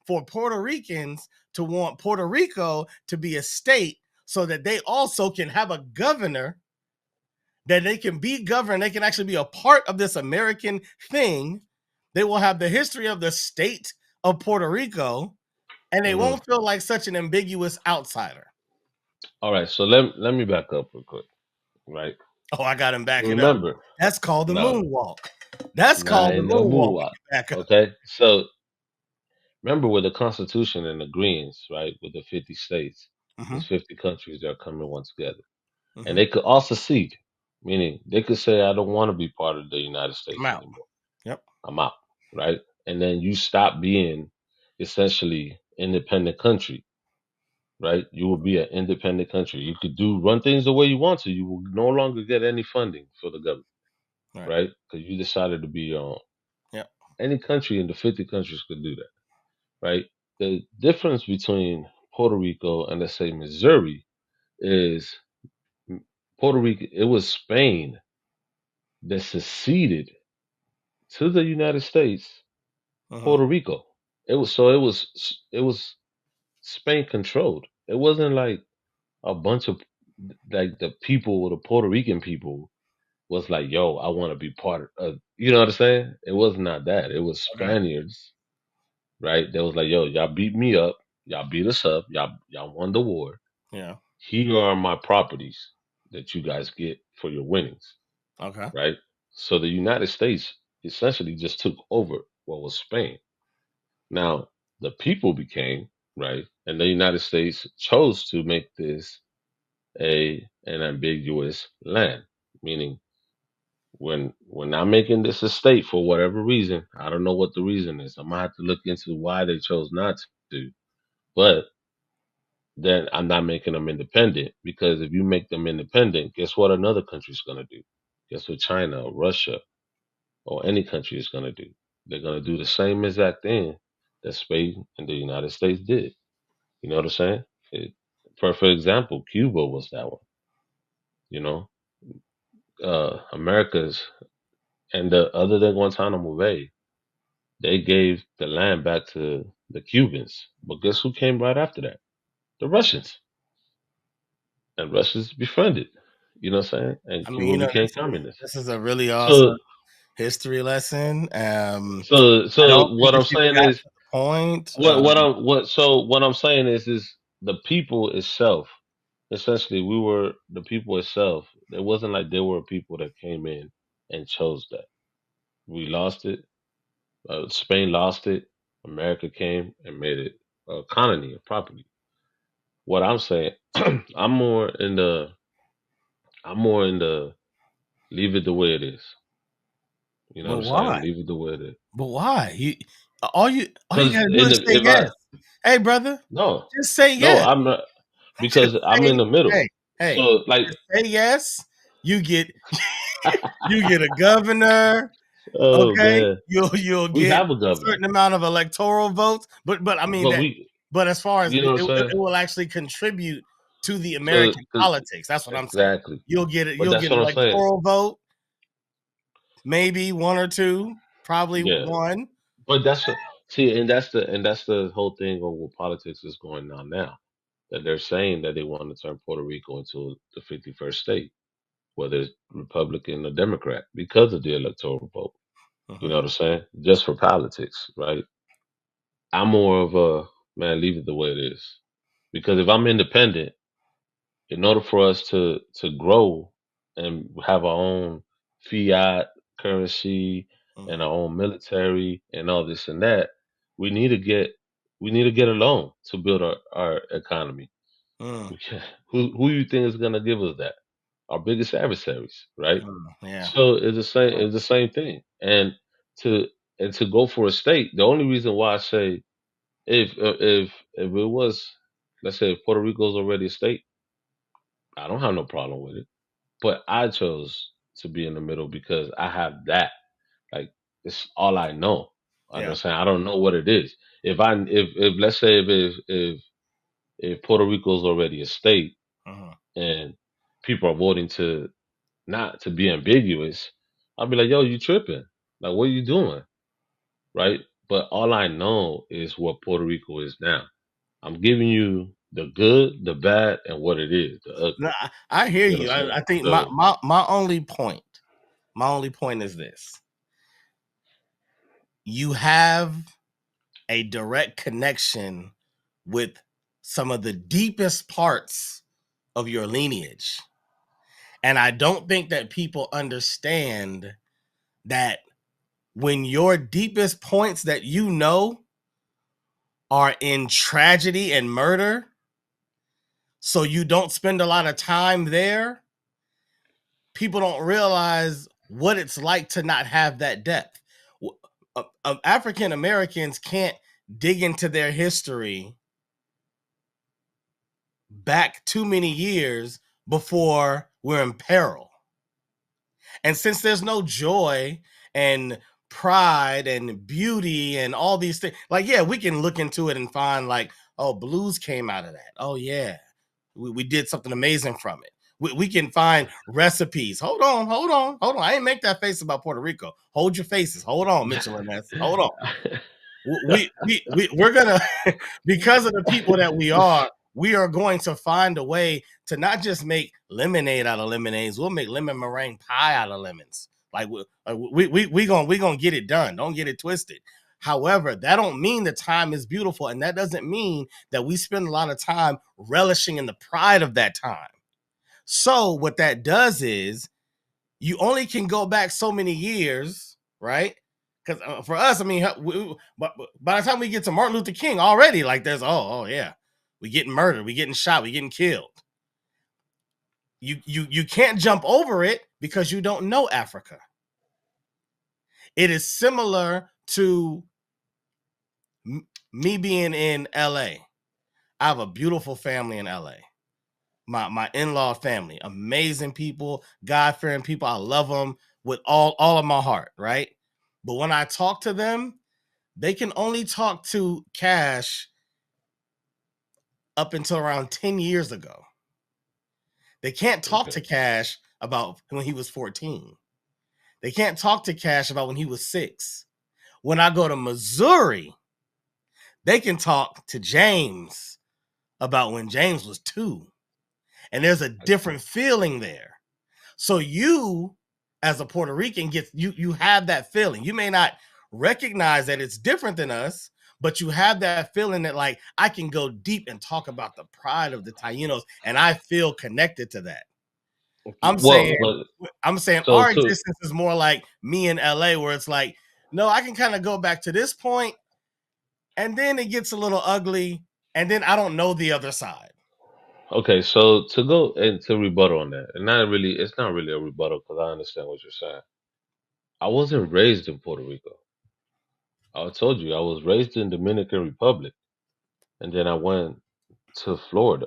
for Puerto Ricans to want Puerto Rico to be a state so that they also can have a governor, that they can be governed, they can actually be a part of this American thing. They will have the history of the state of Puerto Rico, and they Hmm. won't feel like such an ambiguous outsider. All right. So let me back up real quick. Right. Oh, I got him backing up. Remember, That's called the no, moonwalk. That's nah, called the ain't no moonwalk when moonwalk. you back up. Okay. So remember with the Constitution and agreements, right, with the 50 states, Mm-hmm, there's 50 countries that are coming one together. And mm-hmm. they could also secede, meaning they could say, I don't want to be part of the United I'm States out. anymore. Yep. I'm out. Right. And then you stop being essentially independent country. Right. You will be an independent country. You could run things the way you want to. You will no longer get any funding for the government. Right. Right. Because you decided to be your own. Yep. Any country in the 50 countries could do that. Right. The difference between Puerto Rico and let's say Missouri is Puerto Rico, it was Spain that seceded to the United States, Mm-hmm. Puerto Rico. It was Spain controlled. It wasn't like a bunch of like the people, the Puerto Rican people was like, yo, I want to be part of, you know what I'm saying? It was not that. It was Okay. Spaniards, right? They was like, yo, y'all beat me up, y'all beat us up, y'all won the war. Yeah. Here are my properties that you guys get for your winnings, Okay. right? So the United States essentially just took over what was Spain. Now, the people became, right, and the United States chose to make this an ambiguous land, meaning when we're not making this a state for whatever reason, I don't know what the reason is. I'm gonna have to look into why they chose not to, but then I'm not making them independent because if you make them independent, guess what another country's gonna do? Guess what China or Russia or any country is gonna do? They're gonna do the same exact thing that Spain and the United States did. You know what I'm saying? It, perfect example, Cuba was that one. You know, America's and other than Guantanamo Bay, they gave the land back to the Cubans. But guess who came right after that? The Russians. And Russians befriended. You know what I'm saying? And I mean, Cuba became communist. this is a really awesome So, history lesson. I don't so think what that I'm you saying got is to the point. what I'm saying is the people itself. Essentially, we were the people itself. It wasn't like there were people that came in and chose that. We lost it. Spain lost it. America came and made it a colony, a property. What I'm saying, I'm more in the, I'm more in the leave it the way it is. You know what But I'm why? saying? Leave it the way it is. But why? All you Because gotta do is say if yes. Hey, brother, no, just say no, yes. I'm not Just because I'm in say, the middle. hey, hey, So like, just say yes. You get you get a governor. oh Okay, man, you'll we get have a a governor, certain amount of electoral votes. But I mean but that. we, But as far as you know what I'm saying? it will actually contribute to the So American 'cause- politics. That's what I'm saying. exactly, You'll get it. but You'll that's get what an I'm saying. electoral vote, maybe one or two, probably Yeah, one. but see, and that's the whole thing of what politics is going on now. That they're saying that they want to turn Puerto Rico into the 51st state, whether it's Republican or Democrat, because of the electoral vote. You Mhm. know what I'm saying? Just for politics, right? I'm more of a man, leave it the way it is. Because if I'm independent, in order for us to grow and have our own fiat currency and Mhm. our own military and all this and that, we need to get we need to get a loan to build our economy. Mm. We can, who you think is gonna give us that? our biggest adversaries, right? Yeah. So it's the same thing. To and to go for a state, the only reason why I say if it was, let's say if Puerto Rico's already a state, I don't have no problem with it. But I chose to be in the middle because I have that. Like it's all I know. Yeah. Understand? I don't know what it is. If let's say if Puerto Rico's already a state Uh-huh. and people are voting to not to be ambiguous, I'll be like, yo, you tripping. Like what are you doing? Right? But all I know is what Puerto Rico is now. I'm giving you the good, the bad, and what it is, the No, ugly. I hear You know you. what I'm saying? I think So my only point is this: you have a direct connection with some of the deepest parts of your lineage, and I don't think that people understand that when your deepest points that you know are in tragedy and murder, so you don't spend a lot of time there, people don't realize what it's like to not have that depth. African Americans can't dig into their history back too many years before we're in peril. And since there's no joy and pride and beauty and all these things, like, yeah, we can look into it and find, like, oh, blues came out of that. Oh, yeah, we did something amazing from it. We can find recipes. Hold on, hold on, hold on. I ain't make that face about Puerto Rico. Hold your faces. Hold on, Mitchell and Ness. Hold on. We're gonna because of the people that we are going to find a way to not just make lemonade out of lemonades. We'll make lemon meringue pie out of lemons. Like we gonna get it done. Don't get it twisted. However, that don't mean the time is beautiful, and that doesn't mean that we spend a lot of time relishing in the pride of that time. So what that does is you only can go back so many years, right? Because for us, I mean, but by the time we get to Martin Luther King, already like there's oh yeah, we getting murdered, we getting shot, we getting killed. You can't jump over it because you don't know Africa. It is similar to me being in LA. I have a beautiful family in LA. My in-law family, amazing people, God-fearing people. I love them with all of my heart, right? But when I talk to them, they can only talk to Cash up until around 10 years ago. They can't talk okay, to Cash about when he was 14. They can't talk to Cash about when he was 6. When I go to Missouri, they can talk to James about when James was 2. And there's a I got different feeling there. So you, as a Puerto Rican, you have that feeling. You may not recognize that it's different than us, but you have that feeling that, like, I can go deep and talk about the pride of the Tainos, and I feel connected to that. you. I'm saying, Well, but I'm saying so our to existence is more like me in LA, where it's like, no, I can kind of go back to this point, and then it gets a little ugly, and then I don't know the other side. okay, so to go and to rebuttal on that, and not really, it's not really a rebuttal because I understand what you're saying. I wasn't raised in Puerto Rico. I told you I was raised in Dominican Republic, and then I went to Florida,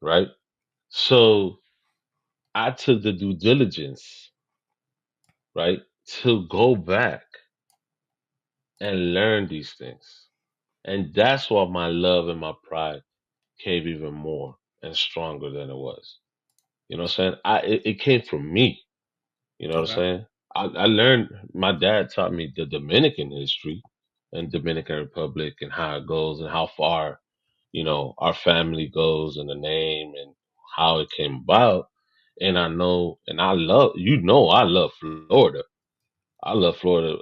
right? So I took the due diligence, right, to go back and learn these things. And that's why my love and my pride came even more and stronger than it was. You know what I'm saying? It came from me. You know what I'm Okay. saying? I learned my dad taught me the Dominican history and Dominican Republic and how it goes and how far, our family goes and the name and how it came about. And I know and I love Florida. I love Florida.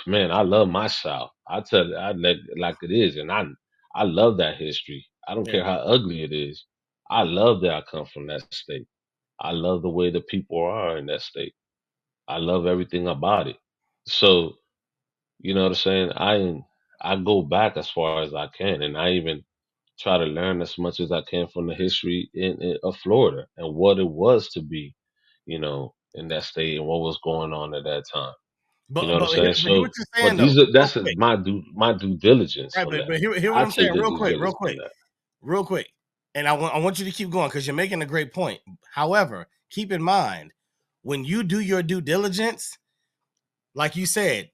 Man, I love my South. I tell you, I like it is, and I love that history. I don't care Yeah. how ugly it is. I love that I come from that state. I love the way the people are in that state. I love everything about it. So you know what I'm saying. I go back as far as I can, and I even try to learn as much as I can from the history of Florida and what it was to be, in that state and what was going on at that time. You know But what I'm but hear, saying? but hear what So, you're but saying though, real that's quick, my due diligence right? on that. But hear what I I'm take saying, the real due quick, diligence on that. real quick, and I want you to keep going because you're making a great point. However, keep in mind when you do your due diligence, like you said,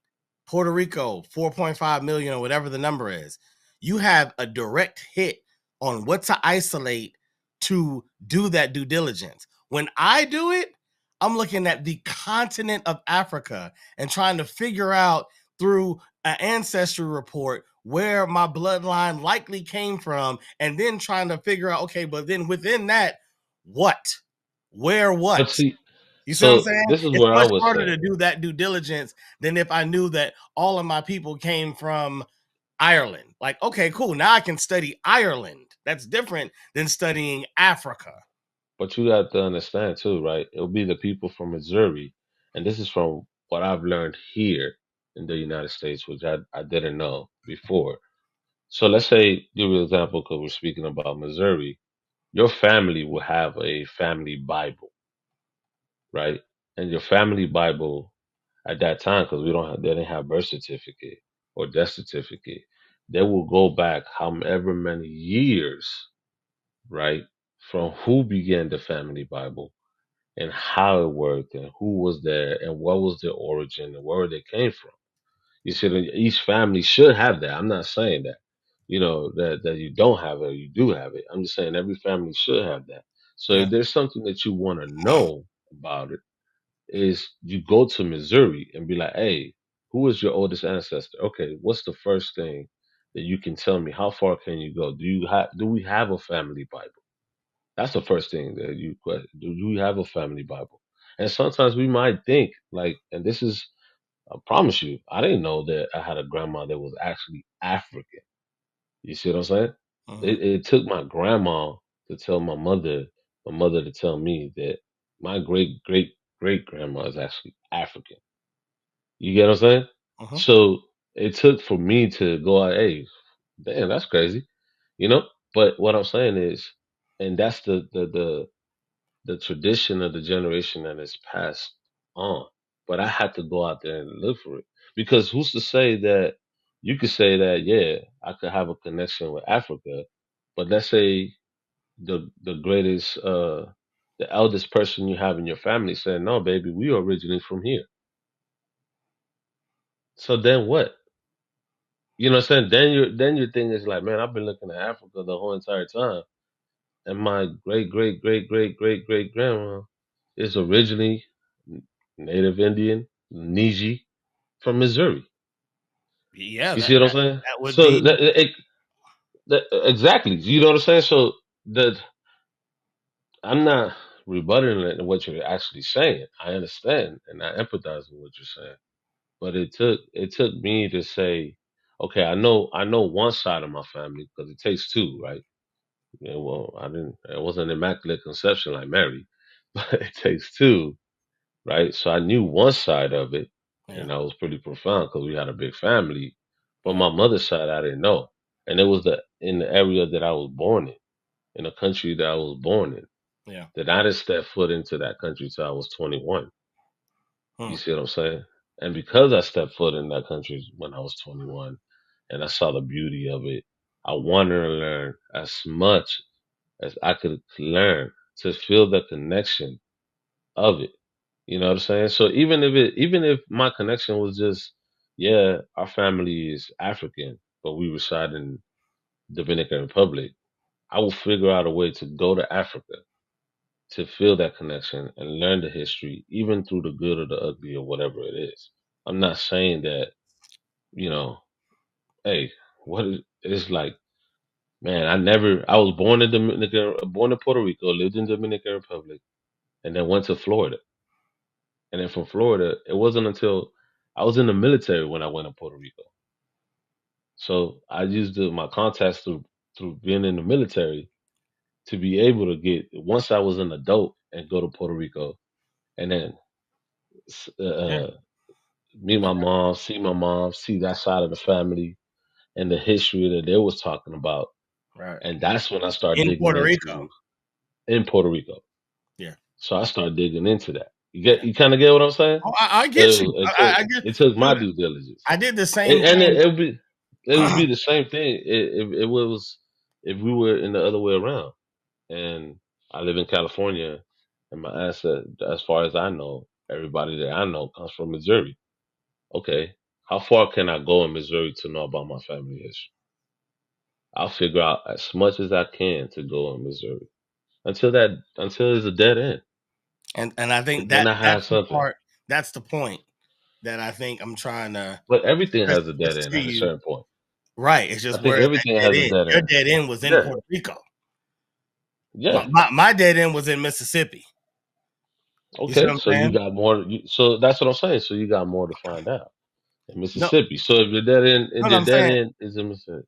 Puerto Rico, 4.5 million or whatever the number is, you have a direct hit on what to isolate to do that due diligence. When I do it, I'm looking at the continent of Africa and trying to figure out through an ancestry report where my bloodline likely came from, and then trying to figure out, okay, but then within that, what? Where But what? see, You see what I'm so saying? this is It's where I much would harder say, to do that due diligence than if I knew that all of my people came from Ireland. Like, okay, cool. Now I can study Ireland. That's different than studying Africa. but you got to understand too, right? It'll be the people from Missouri, and this is from what I've learned here in the United States, which I didn't know before. So let's say, give you an example, because we're speaking about Missouri. Your family will have a family Bible, right? And your family Bible at that time, because they didn't have birth certificate or death certificate, they will go back however many years, right, from who began the family Bible and how it worked and who was there and what was their origin and where they came from. You see, each family should have that. I'm not saying that, that you don't have it or you do have it. I'm just saying every family should have that. So Yeah. if there's something that you want to know about it, is you go to Missouri and be like, hey, who is your oldest ancestor? Okay, what's the first thing that you can tell me? How far can you go? Do we have a family Bible? That's the first thing that you question. Do we have a family Bible? And sometimes we might think like, and this is, I promise you, I didn't know that I had a grandma that was actually African. You see what I'm saying? Mhm. It took my grandma to tell my mother to tell me that my great grandma is actually African. You get what I'm saying? Mhm. So it took for me to go out, hey, damn, that's crazy, you know? But what I'm saying is, and that's the tradition of the generation that is passed on. But I had to go out there and look for it. Because who's to say that you could say that, yeah, I could have a connection with Africa, but let's say the greatest the eldest person you have in your family said, no, baby, we are originally from here. So then what? You know what I'm saying? Then your thing is like, man, I've been looking at Africa the whole entire time. And my great grandma is originally Native Indian, Niji from Missouri. Yeah, You see what I'm saying? that would So be exactly, you know what I'm saying? So that I'm not rebutting what you're actually saying. I understand and I empathize with what you're saying. But it took me to say, okay, I know one side of my family because it takes two, right? Yeah, well, it wasn't immaculate conception like Mary, but it takes two, right? So I knew one side of it, yeah, and that was pretty profound because we had a big family. But yeah, my mother's side, I didn't know, and it was in the area that I was born in the country that I was born in. yeah. That I didn't step foot into that country till I was 21. You Hmm. see what I'm saying? And because I stepped foot in that country when I was 21, and I saw the beauty of it, I wanted to learn as much as I could learn to feel the connection of it. You know what I'm saying? So even if my connection was just, yeah, our family is African, but we reside in Dominican Republic, I will figure out a way to go to Africa to feel that connection and learn the history, even through the good or the ugly or whatever it is. I'm not saying that, you know, hey, what is it's like, man, I was born in Puerto Rico, lived in Dominican Republic, and then went to Florida. And then from Florida, it wasn't until I was in the military when I went to Puerto Rico. So I used my contacts through being in the military to be able to get once I was an adult and go to Puerto Rico and then Yeah, meet yeah, my mom, see that side of the family and the history that they was talking about. Right. And that's when I started In digging Puerto Rico. into in Puerto Rico. Yeah. So I started digging into that. Yeah. You kind of get what I'm saying? Oh, I get you. I get. It took my Dude, due diligence, I did the same and thing. it would be the same thing if it was if we were in the other way around. And I live in California, and my answer, as far as I know, everybody that I know comes from Missouri. Okay, how far can I go in Missouri to know about my family history? I'll figure out as much as I can to go in Missouri until it's a dead end. And I think Then that I have that's the something. part. That's the point that I think I'm trying to But everything has a dead express end to at a you. certain point. Right. It's I just think where is that everything dead has a end? dead Your end. dead end was in Yeah, Puerto Rico. yeah. My dead end was in Mississippi. You see what Okay, I'm so you saying? got more. So that's what I'm saying. So you got more to find out in No, Mississippi. So if no, your I'm dead saying, end is in Mississippi,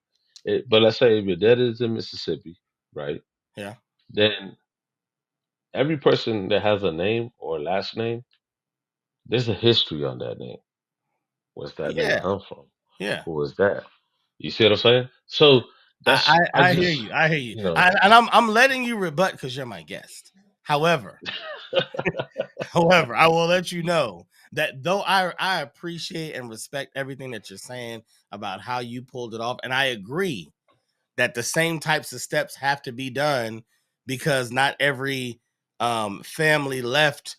but let's say if your dead end is in Mississippi, right? yeah, Then every person that has a name or last name, there's a history on that name. Where's that name yeah, come from? yeah. Who was that? You see what I'm saying? So I, that's I I hear just you. I hear you. you know And I'm letting you rebut because you're my guest. However, however, I will let you know that though I appreciate and respect everything that you're saying about how you pulled it off, and I agree that the same types of steps have to be done because not every family left,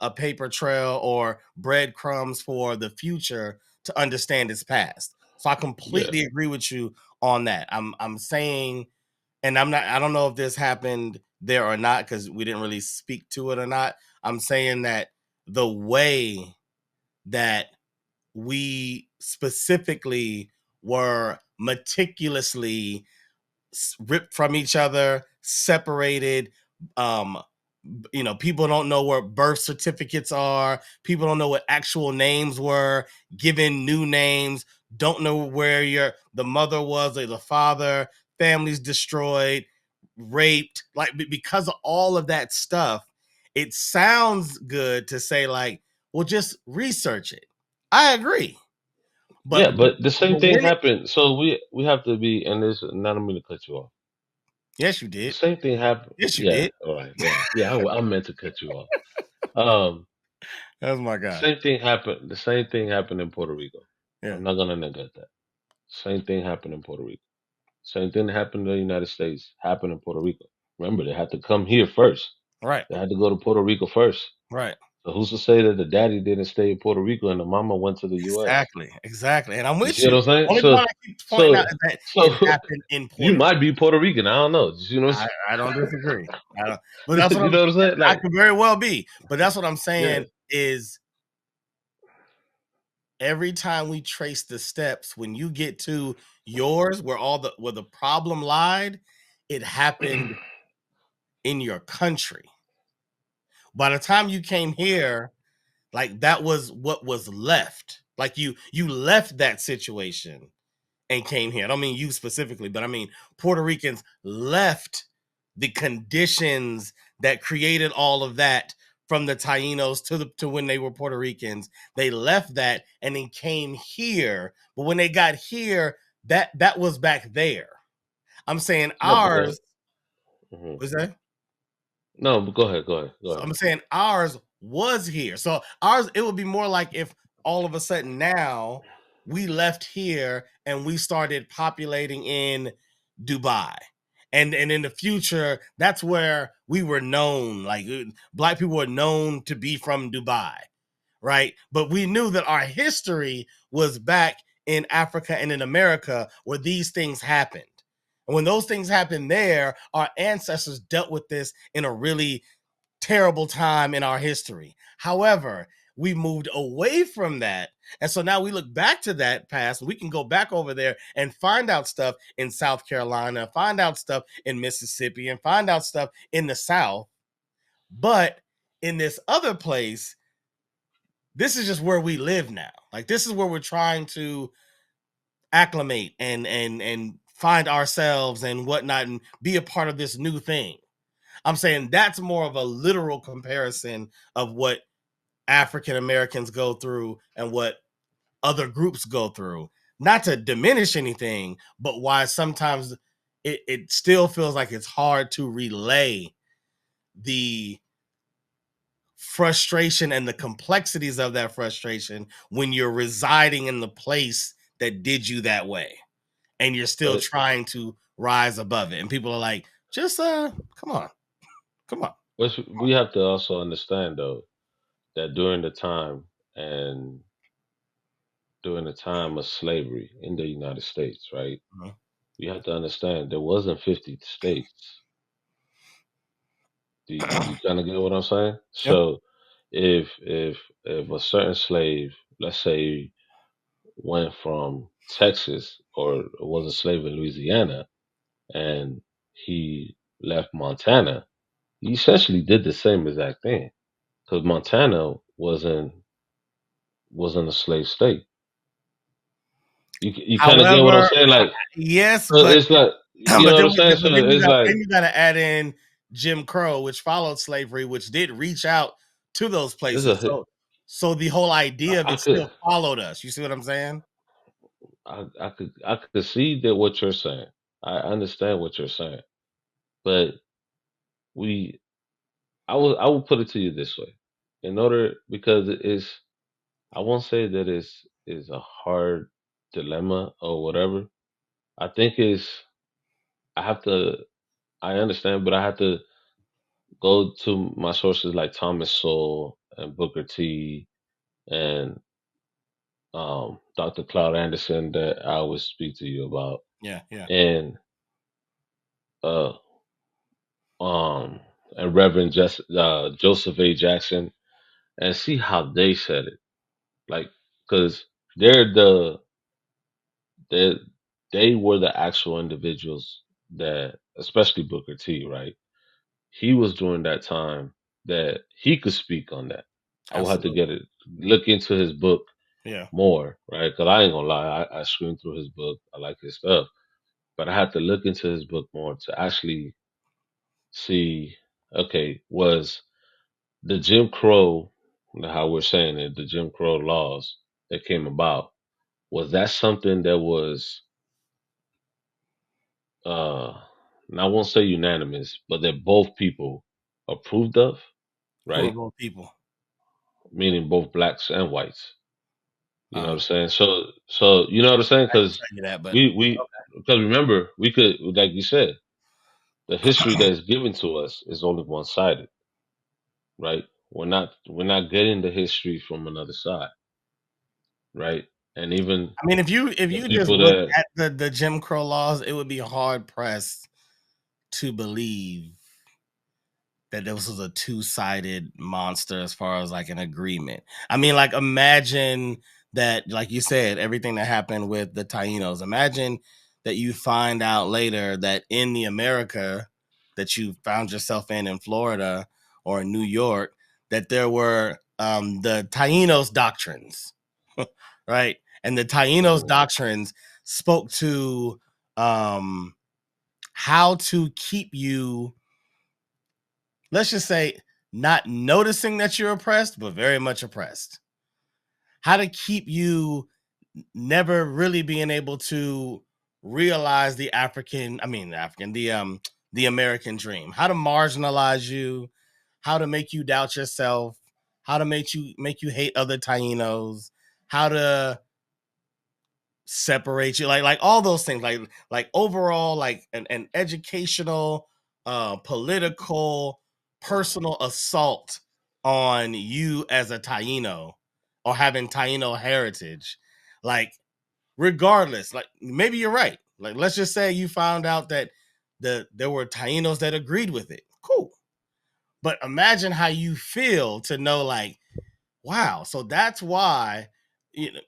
a paper trail or breadcrumbs for the future to understand its past. So I yeah completely agree with you on that. I'm saying, and I don't know if this happened there or not because we didn't really speak to it or not. I'm saying that the way that we specifically were meticulously ripped from each other, separated. Um, people don't know where birth certificates are. People don't know what actual names were. Given new names, don't know where the mother was or the father. Families destroyed, raped. Like because of all of that stuff, it sounds good to say like, well, just research it. I agree, yeah. but But the same thing when it, happened. So we have to be. And this not I'm going to cut you off. yes, you The did. same thing happened. Yes, you Yeah. did. All right. Yeah. Yeah. I meant to cut you off. Um. That's my guy. Same thing happened. The same thing happened in Puerto Rico. Yeah. I'm not gonna negate that. Same thing happened in Puerto Rico. Same thing happened in the United States. Happened in Puerto Rico. Remember, they had to come here first. Right. They had to go to Puerto Rico first. Right. So who's to say that the daddy didn't stay in Puerto Rico and the mama went to the U.S.? Exactly. Exactly. And I'm You with see what you. I'm saying? Only point I keep pointing out So, is that it so happened in you Puerto might Rico. be Puerto Rican. I don't know. You know what I don't disagree. I don't, but that's what you I'm know what I'm saying. saying? I Like, could very well be. But that's what I'm yeah, saying is every time we trace the steps, when you get to yours, where the problem lied, it happened in your country. By the time you came here, like that was what was left. Like you left that situation and came here. I don't mean you specifically, but I mean Puerto Ricans left the conditions that created all of that from the Tainos to when they were Puerto Ricans. They left that and then came here. But when they got here, that was back there. I'm saying yeah, but then, ours mhm. was that. No, but go ahead, go ahead, go So ahead. I'm saying ours was here. So ours, it would be more like if all of a sudden now we left here and we started populating in Dubai. And in the future, that's where we were known. Like black people were known to be from Dubai, right? But we knew that our history was back in Africa and in America where these things happened. And when those things happened there, our ancestors dealt with this in a really terrible time in our history. However, we moved away from that. And so now we look back to that past. We can go back over there and find out stuff in South Carolina, find out stuff in Mississippi, and find out stuff in the South. But in this other place, this is just where we live now. Like this is where we're trying to acclimate and find ourselves and whatnot and be a part of this new thing. I'm saying that's more of a literal comparison of what African Americans go through and what other groups go through. Not to diminish anything, but why sometimes it still feels like it's hard to relay the frustration and the complexities of that frustration when you're residing in the place that did you that way and you're still But trying to rise above it. And people are like, just come on, come on. we have to also understand though that and during the time of slavery in the United States, right? Mhm. You have to understand there wasn't 50 states. Do you kind of get what I'm saying? Yep. So if a certain slave, let's say, went from Texas or was a slave in Louisiana and he left Montana, he essentially did the same exact thing because Montana wasn't a slave state. You kind of get what I'm However, saying? Like, yes, so but it's like, you but know what then I'm saying? So it's like, you got to add in Jim Crow, which followed slavery, which did reach out to those it's places. a, So the whole idea of I it could, still followed us. You see what I'm saying? I could see that what you're saying. I understand what you're saying, but we, I will put it to you this way, in order because it is, I won't say that is a hard dilemma or whatever. I think is I have to, I understand, but I have to go to my sources like Thomas Sowell and Booker T and Dr. Cloud Anderson that I always speak to you about, Yeah, yeah. and uh, um, and Joseph A. Jackson, and see how they said it. Like, because they're the they they were the actual individuals that, especially Booker T, right? He was during that time that he could speak on that. I will have to Absolutely. look into his book Yeah. more, right? Because I ain't gonna lie, I screwed through his book. I like his stuff, but I had to look into his book more to actually see. Okay, was the Jim Crow, how we're saying it, the Jim Crow laws that came about, was that something that was, uh, and I won't say unanimous, but that both people approved of, Who are right? both people? Meaning both blacks and whites. You know what I'm Um, saying? So you know what I'm saying? I can Because tell you that, but we because remember we could, like you said, the history that's given to us is only one sided, right? We're not getting the history from another side, right? And even I mean, if the you just people look that at the Jim Crow laws, it would be hard pressed to believe that this was a two-sided monster as far as like an agreement. I mean, like imagine that, like you said, everything that happened with the Tainos. Imagine that you find out later that in the America that you found yourself in Florida or in New York, that there were the Tainos doctrines, right? And the Tainos Mhm. doctrines spoke to um, how to keep you, let's just say, not noticing that you're oppressed, but very much oppressed. How to keep you never really being able to realize the American dream. How to marginalize you, how to make you doubt yourself, how to make you hate other Tainos, how to separate you, like all those things, like overall, like an educational, political, personal assault on you as a Taino or having Taino heritage. Like, regardless, like maybe you're right, like let's just say you found out that there were Tainos that agreed with it, cool. But imagine how you feel to know, like, wow, so that's why, you know,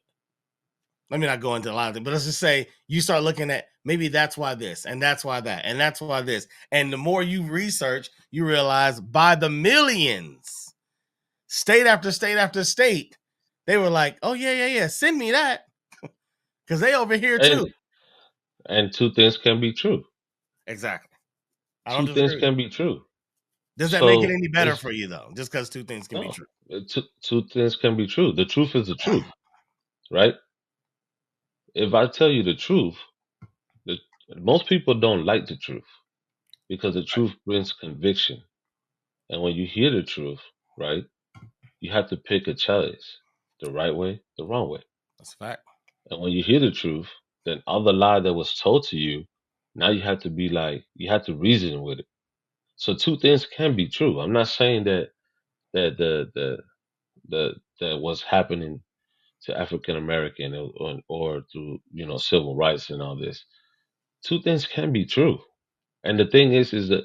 let me not go into a lot of it, but let's just say you start looking at, maybe that's why this, and that's why that, and that's why this. And the more you research, you realize by the millions, state after state after state, they were like, oh, yeah, yeah, yeah, send me that. Because they over here too. and two things can be true. Exactly. I don't Two things disagree with you. can be true. Does that make it So any better it's for you, though? Just because two things can be no, true. two things can be true. The truth is the truth, right? If I tell you the truth, Most people don't like the truth because the truth brings conviction. And when you hear the truth, right, you have to pick a choice, the right way, the wrong way. That's a fact. And when you hear the truth, then all the lie that was told to you, now you have to be like, you have to reason with it. So two things can be true. I'm not saying that that what's happening to African American or to civil rights and all this. Two things can be true. And the thing is that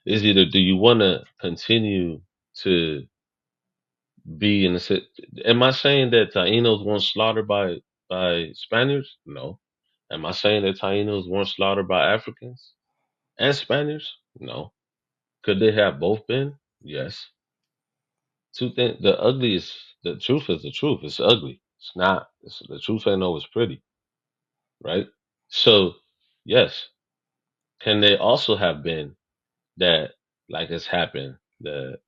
is either do you want to continue to be in the am I saying that Tainos weren't slaughtered by Spaniards? No. Am I saying that Tainos weren't slaughtered by Africans and Spaniards? No. Could they have both been? Yes. Two things. The ugliest. The truth is the truth. It's ugly. It's not. The truth ain't always pretty, right? So, yes. Can they also have been that like it's happened? The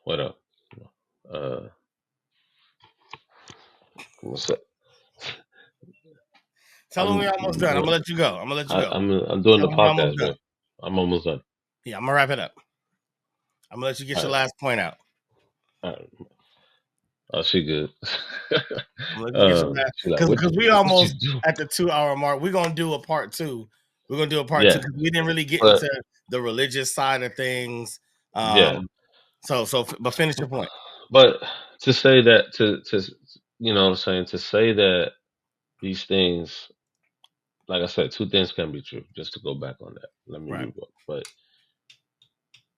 what up? Uh, what's that? Tell them we're I'm almost done. I'm gonna let you go. I'm gonna let you go. I'm doing Tell the them we're almost podcast, done. bro. I'm almost done. Yeah, I'm gonna wrap it up. I'm gonna let you get All your right, last point out. all right. Oh, she good. I'm gonna let you get your last She like, because we what you almost do? at the 2 hour mark. We're gonna do a part two. We're gonna do a part two Yeah, because we didn't really get but into the religious side of things. yeah, But finish your point. but to say that to what I'm saying, to say that these things, like I said, two things can be true. Just to go back on that, let me Right, revoke. But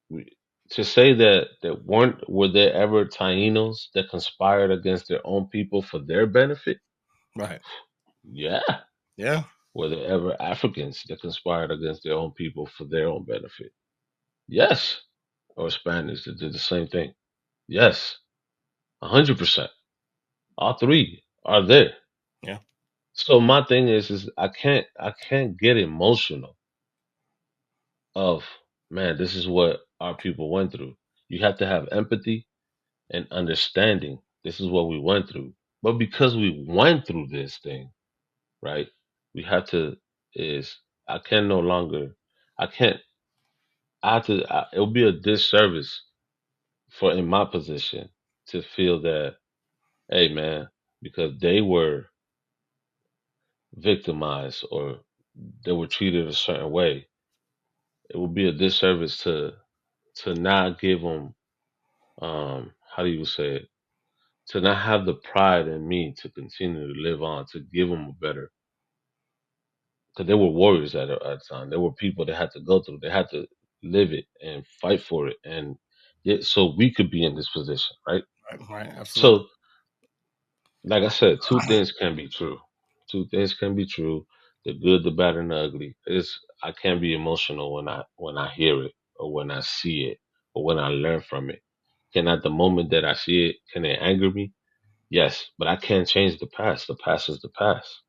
we, to say that weren't were there ever Tainos that conspired against their own people for their benefit? right. Yeah. Yeah, Were there ever Africans that conspired against their own people for their own benefit? Yes. Or Spaniards that did the same thing? Yes. 100%. All three are there. yeah. So my thing is I can't get emotional of, man, this is what our people went through. You have to have empathy and understanding. This is what we went through. But because we went through this thing, right? We have to is I can no longer I can't I have to it'll be a disservice for in my position to feel that, hey man, because they were victimized or they were treated a certain way, it would be a disservice to not give them how do you say it, to not have the pride in me to continue to live on, to give them a better, because they were warriors at the time. There were people that had to go through, they had to live it and fight for it, and so we could be in this position, right? Right, right. Absolutely. So, like I said, two things can be true. Two things can be true: the good, the bad, and the ugly. It's I can be emotional when I hear it or when I see it or when I learn from it. Can at the moment that I see it, can it anger me? Yes, but I can't change the past. The past is the past,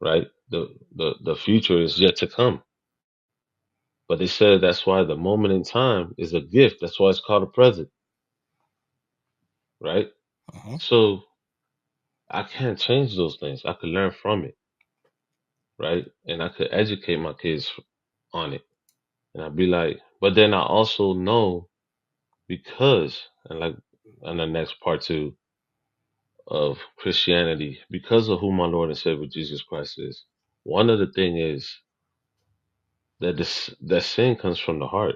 right? The future is yet to come. But they said that's why the moment in time is a gift. That's why it's called a present, right? Uh-huh. So I can't change those things. I could learn from it, right? And I could educate my kids on it. And I'd be like, but then I also know because, and like, and the next part two of Christianity, because of who my Lord and Savior Jesus Christ is, one of the thing is that that sin comes from the heart.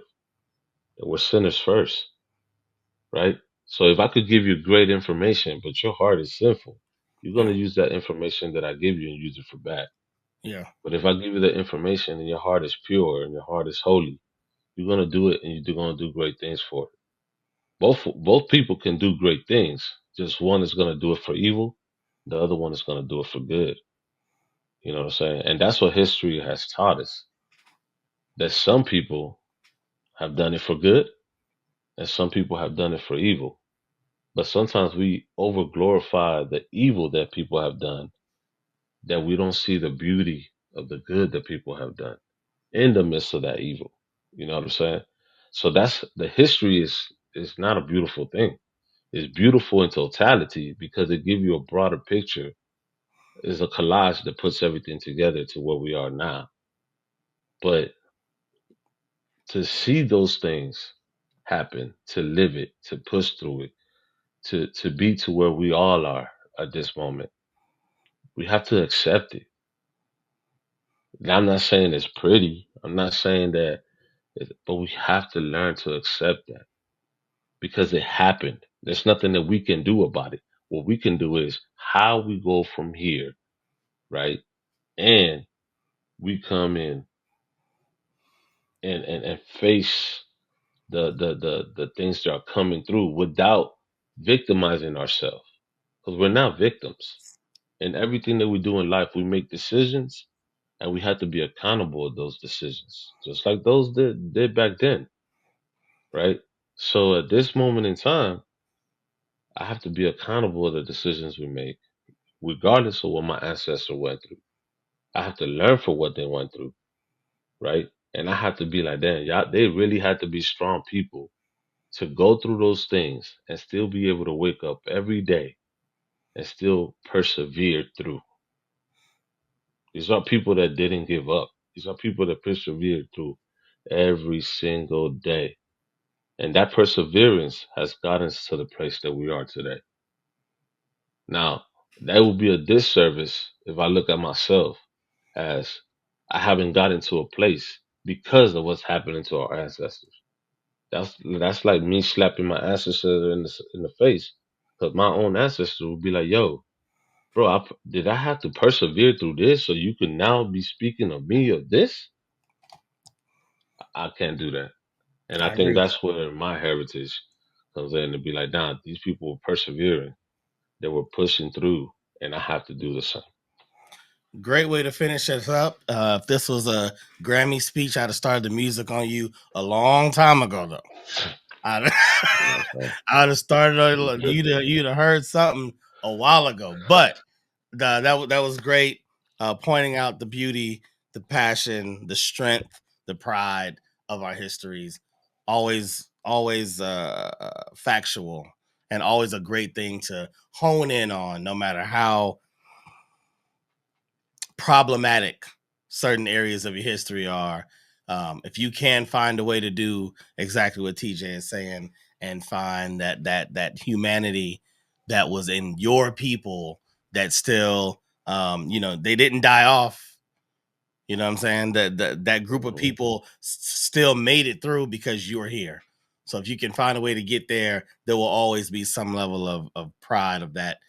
That we're sinners first, right? So if I could give you great information, but your heart is sinful, you're Yeah, gonna use that information that I give you and use it for bad. yeah. But if I give you the information and your heart is pure and your heart is holy, you're gonna do it and you're gonna do great things for it. Both people can do great things. Just one is gonna do it for evil, the other one is gonna do it for good. You know what I'm saying? And that's what history has taught us. That some people have done it for good and some people have done it for evil. But sometimes we over glorify the evil that people have done, that we don't see the beauty of the good that people have done in the midst of that evil. You know what I'm saying? So that's the history is not a beautiful thing. It's beautiful in totality because it gives you a broader picture is a collage that puts everything together to where we are now. But to see those things happen, to live it, to push through it, to be to where we all are at this moment, we have to accept it. And I'm not saying it's pretty. I'm not saying that, but we have to learn to accept that because it happened. There's nothing that we can do about it. What we can do is how we go from here, right? And we come in and face the things that are coming through without victimizing ourselves. Because we're not victims. In everything that we do in life, we make decisions and we have to be accountable of those decisions. Just like those did back then, right? So at this moment in time, I have to be accountable of the decisions we make, regardless of what my ancestors went through. I have to learn from what they went through, right? And I have to be like, damn, y'all, they really had to be strong people to go through those things and still be able to wake up every day and still persevere through. These are people that didn't give up. These are people that persevered through every single day. And that perseverance has gotten us to the place that we are today. Now, that would be a disservice if I look at myself as I haven't gotten to a place because of what's happening to our ancestors. That's like me slapping my ancestor in the face, because my own ancestor would be like, "Yo, bro, did I have to persevere through this so you can now be speaking of me of this? I can't do that." And I I agree think with that. that's where my heritage comes in to be like, nah, these people were persevering, they were pushing through, and I have to do the same. Great way to finish us up. If this was a Grammy speech, I'd have started the music on you a long time ago, though. I'd, You know what I'm saying? I'd have started It's a on good thing. you'd have heard something a while ago. But that was great. Pointing out the beauty, the passion, the strength, the pride of our histories. Always factual, and always a great thing to hone in on, no matter how problematic certain areas of your history are. If you can find a way to do exactly what TJ is saying and find that humanity that was in your people that still, they didn't die off. You know what I'm saying? That group of Hmm. people still made it through because you were here. So if you can find a way to get there, there will always be some level of pride of that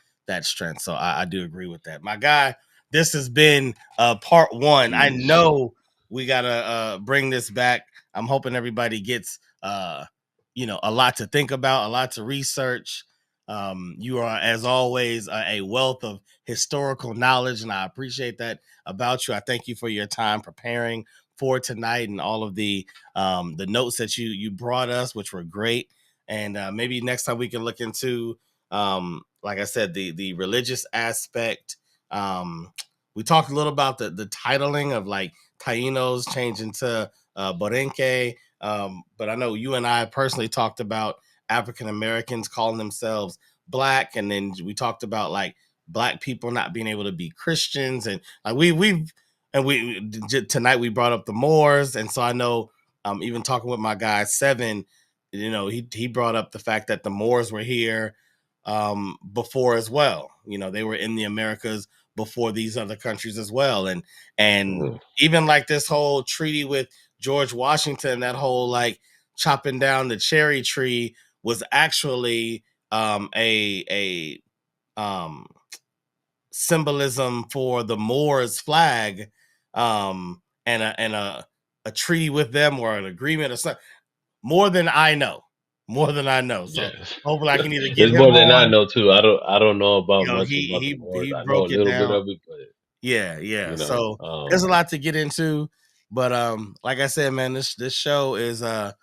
strength. So I do agree with that. My guy, this has been part one. I Peace. know we gotta bring this back. I'm hoping everybody gets a lot to think about, a lot to research. You are, as always, a wealth of historical knowledge, and I appreciate that about you. I thank you for your time preparing for tonight and all of the notes that you brought us, which were great. And maybe next time we can look into, like I said, the religious aspect. We talked a little about the titling of like Tainos changing to Borenque. But I know you and I personally talked about African Americans calling themselves black, and then we talked about like black people not being able to be Christians, and like we tonight we brought up the Moors, and so I know even talking with my guy Seven, he brought up the fact that the Moors were here before as well. They were in the Americas before these other countries as well, and Mhm. even like this whole treaty with George Washington, that whole like chopping down the cherry tree was actually a symbolism for the Moors flag, and a treaty with them or an agreement or something. More than I know, more than I know. So Yes. hopefully I can either get It's him more than I on. know too. I don't know about much He about the he wars. he I know broke a it little bit down. of it, but Yeah. you know, So there's a lot to get into, but like I said, man, this show is a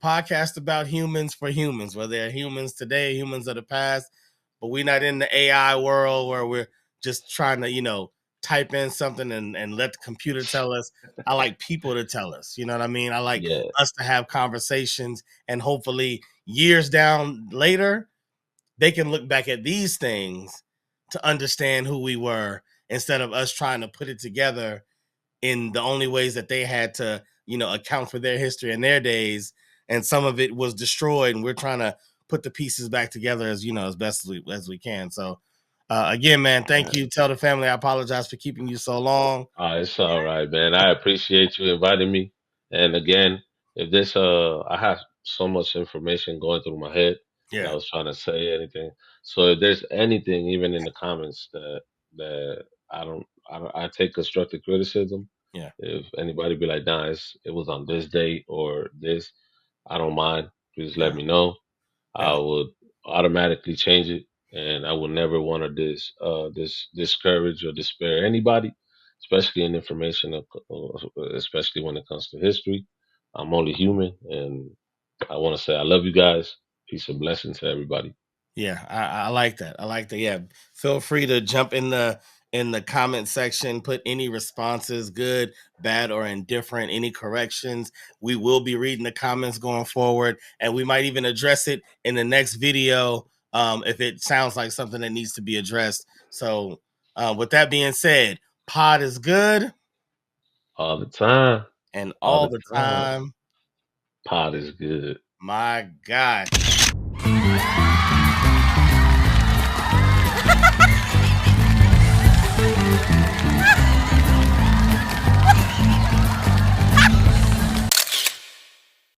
podcast about humans for humans, whether they're humans today, humans of the past. But we're not in the AI world where we're just trying to, type in something and let the computer tell us. I like people to tell us. You know what I mean? I like yeah, us to have conversations, and hopefully years down later, they can look back at these things to understand who we were, instead of us trying to put it together in the only ways that they had to, account for their history and their days. And some of it was destroyed, and we're trying to put the pieces back together as as best as we can. So again, man, thank you. Tell the family I apologize for keeping you so long. It's all right, man. I appreciate you inviting me. And again, if this I have so much information going through my head that I Yeah, was trying to say anything. So if there's anything even in the comments that I take constructive criticism. yeah, If anybody be like, nah, it was on this date or this, I don't mind. Please let yeah, me know. I yeah, would automatically change it, and I would never want to discourage or despair anybody, especially in information, especially when it comes to history. I'm only human, and I want to say I love you guys. Peace and blessings to everybody. yeah. I like that. I like that. Yeah. Feel free to jump in the comment section, put any responses, good, bad, or indifferent, any corrections. We will be reading the comments going forward, and we might even address it in the next video if it sounds like something that needs to be addressed. So, with that being said, pod is good, All the time, and all all the the time. time. Pot is good. My God.